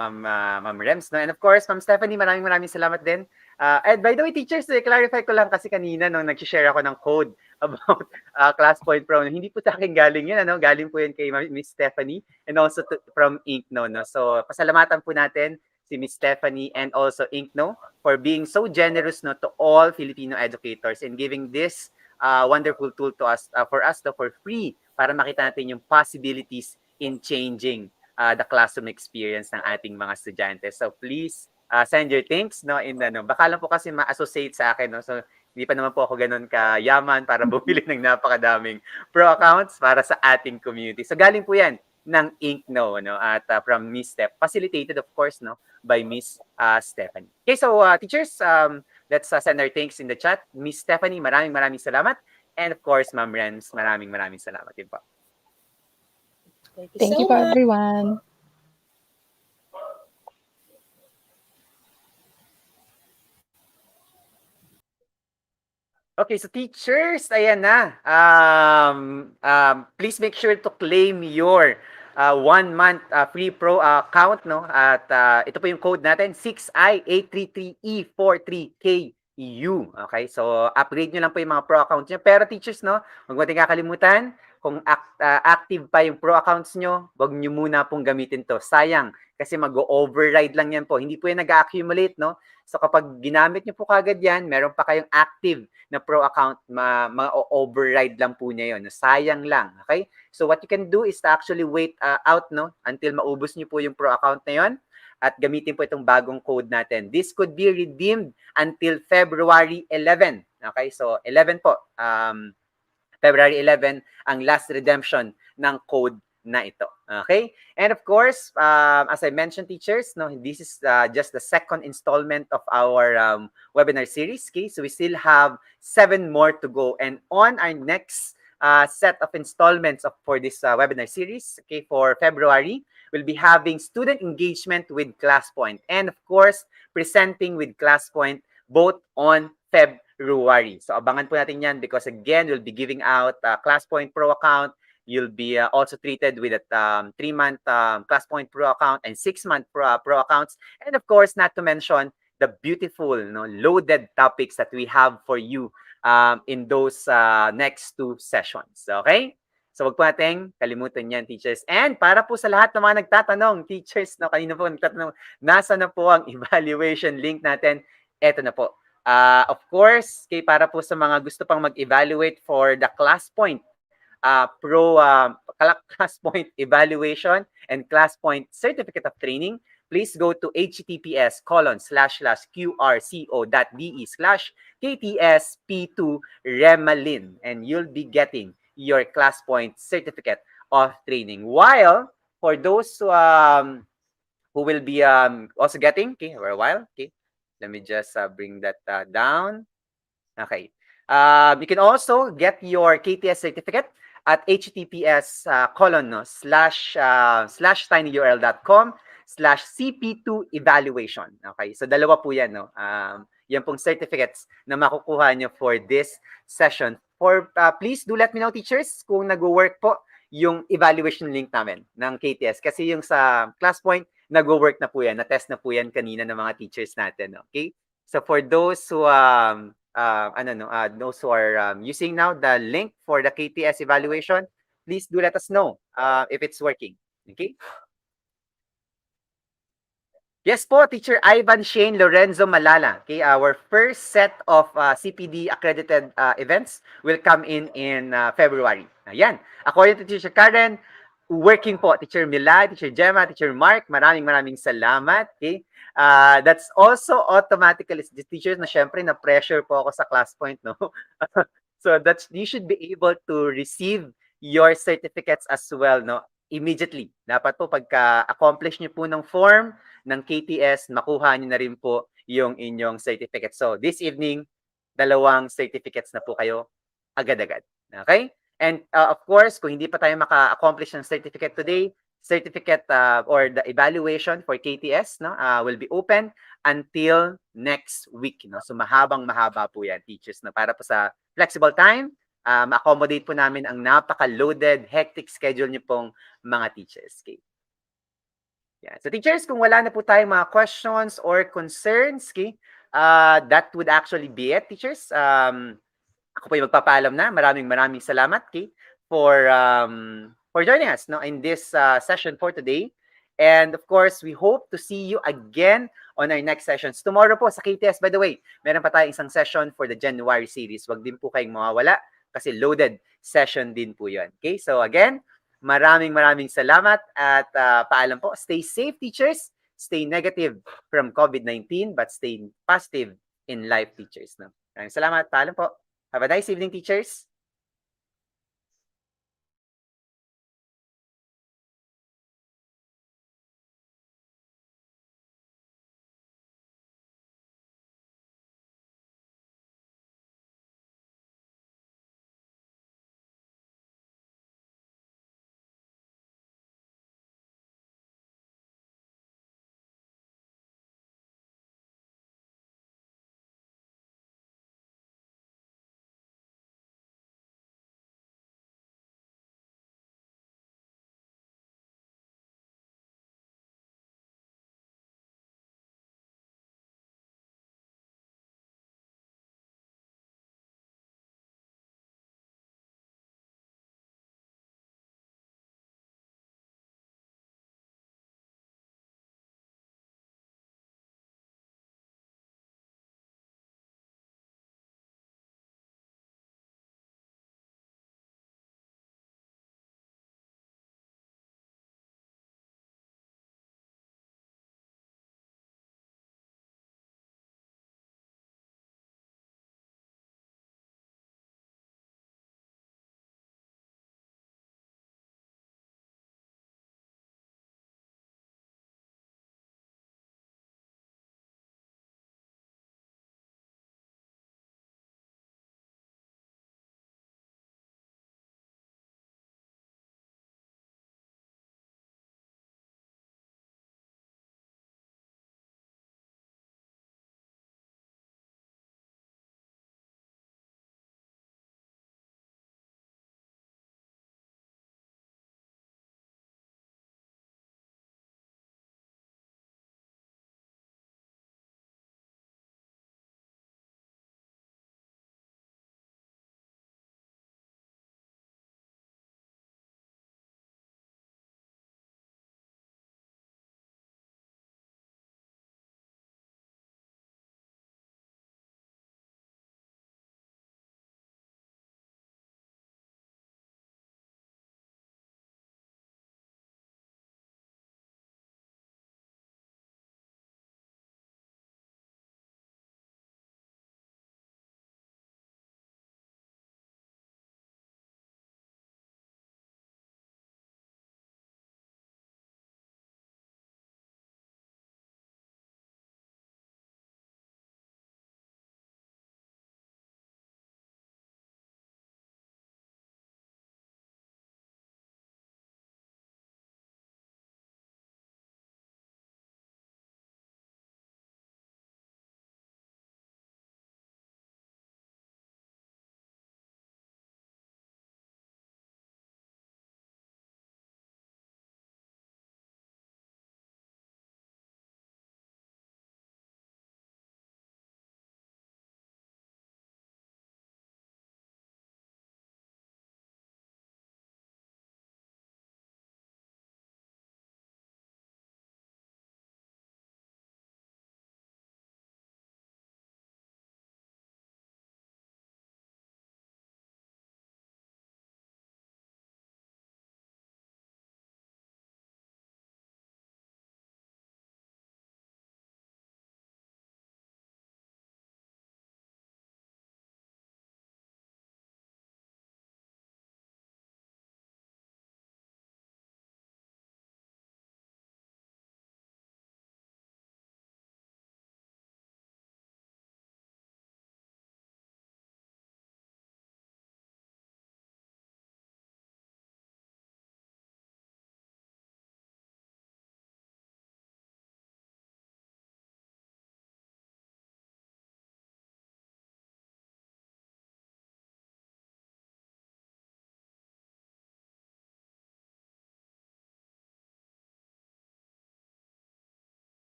Speaker 1: Ma'am Rems. No? And of course, Ma'am Stephanie, maraming salamat din. And by the way, teachers, clarify ko lang kasi kanina nung nag-share ako ng code about Classpoint Pro. Hindi po sa akin galing yun. Galing po yun kay Miss Stephanie and also from Inkno. No? So, pasalamatan po natin si Miss Stephanie and also Inkno for being so generous to all Filipino educators and giving this wonderful tool to us for us for free para makita natin yung possibilities in changing the classroom experience ng ating mga estudyante. So please send your thanks baka lang po kasi ma-associate sa akin so hindi pa naman po ako ganoon kayaman para bumili ng napakadaming pro accounts para sa ating community. So galing po 'yan ng Inkno at from Miss Steph, facilitated of course by Miss Stephanie. Okay, so teachers, let's send our thanks in the chat. Miss Stephanie, maraming salamat. And of course, Ma'am Renz, maraming salamat din po.
Speaker 2: Thank you
Speaker 3: Thank you
Speaker 2: so
Speaker 3: po,
Speaker 2: much.
Speaker 3: everyone.
Speaker 1: Okay, so teachers, ayan na. Please make sure to claim your 1 month free pro account, no? At ito po yung code natin, 6I833E43KU. Okay, so upgrade nyo lang po yung mga pro accounts nyo. Pero teachers, no, huwag mo natin kakalimutan, kung active pa yung pro accounts nyo, huwag nyo muna pong gamitin to. Sayang, kasi mag-override lang yan po. Hindi po yan nag-accumulate, no? So kapag ginamit nyo po kagad yan, meron pa kayong active na pro account, ma-override lang po niya yun. Sayang lang, okay? So what you can do is to actually wait out, no, until maubos niyo po yung pro account na yun at gamitin po itong bagong code natin. This could be redeemed until February 11. Okay? So 11 po. February 11 ang last redemption ng code na ito. Okay? And of course, as I mentioned, teachers, no, this is just the second installment of our webinar series. Okay? So we still have 7 more to go. And on our next set of installments for this webinar series, okay, for February, we'll be having student engagement with Classpoint. And of course, presenting with Classpoint both on February. So abangan po natin yan because again, we'll be giving out Classpoint Pro account. You'll be also treated with a 3-month Classpoint Pro account and 6-month Pro accounts. And of course, not to mention the beautiful, loaded topics that we have for you in those next 2 sessions. Okay? So wag po natin kalimutan yan, teachers. And para po sa lahat ng mga nagtatanong, teachers, kanina po nagtatanong, nasa na po ang evaluation link natin? Eto na po. Of course, para po sa mga gusto pang mag-evaluate for the Classpoint Classpoint evaluation and Classpoint certificate of training, please go to https://qrco.de/ktsp2remalin and you'll be getting your Classpoint certificate of training. While for those who will be also getting, okay, for a while, okay, let me just bring that down. Okay. You can also get your KTS certificate at https://tinyurl.com/cp2evaluation. Okay, so dalawa po yan, no? Yan pong certificates na makukuha nyo for this session. Please do let me know, teachers, kung nag-work po yung evaluation link namin ng KTS. Kasi yung sa Classpoint, nag-work na po yan. Na-test na po yan kanina ng mga teachers natin. Okay? So for those who those who are using now the link for the KTS evaluation, please do let us know if it's working. Okay? Yes po, Teacher Ivan Shane Lorenzo Malala. Okay, our first set of CPD accredited events will come in February. Ayan. According to Teacher Karen, working po. Teacher Mila, Teacher Gemma, Teacher Mark, maraming salamat. Okay? That's also automatically, teachers na syempre na pressure po ako sa Classpoint, no? So you should be able to receive your certificates as well, no? Immediately. Dapat po pagka-accomplish niyo po ng form ng KTS, makuha niyo na rin po yung inyong certificate. So this evening, 2 certificates na po kayo agad-agad. Okay? And of course, kung hindi pa tayo maka-accomplish ng certificate today, certificate or the evaluation for KTS will be open until next week. So mahaba po yan, teachers. Para po sa flexible time, ma-accommodate po namin ang napaka-loaded, hectic schedule niyo pong mga teachers. Okay? Yeah. So teachers, kung wala na po tayong mga questions or concerns, okay, that would actually be it, teachers. Ako po yung magpapaalam na. Maraming salamat, okay, for joining us in this session for today. And of course, we hope to see you again on our next sessions. Tomorrow po sa KTS, by the way, meron pa tayong isang session for the January series. Wag din po kayong mawawala kasi loaded session din po yun. Okay, so again, maraming salamat at paalam po. Stay safe, teachers. Stay negative from COVID-19 but stay positive in life, teachers. Maraming salamat. Paalam po. Have a nice evening, teachers.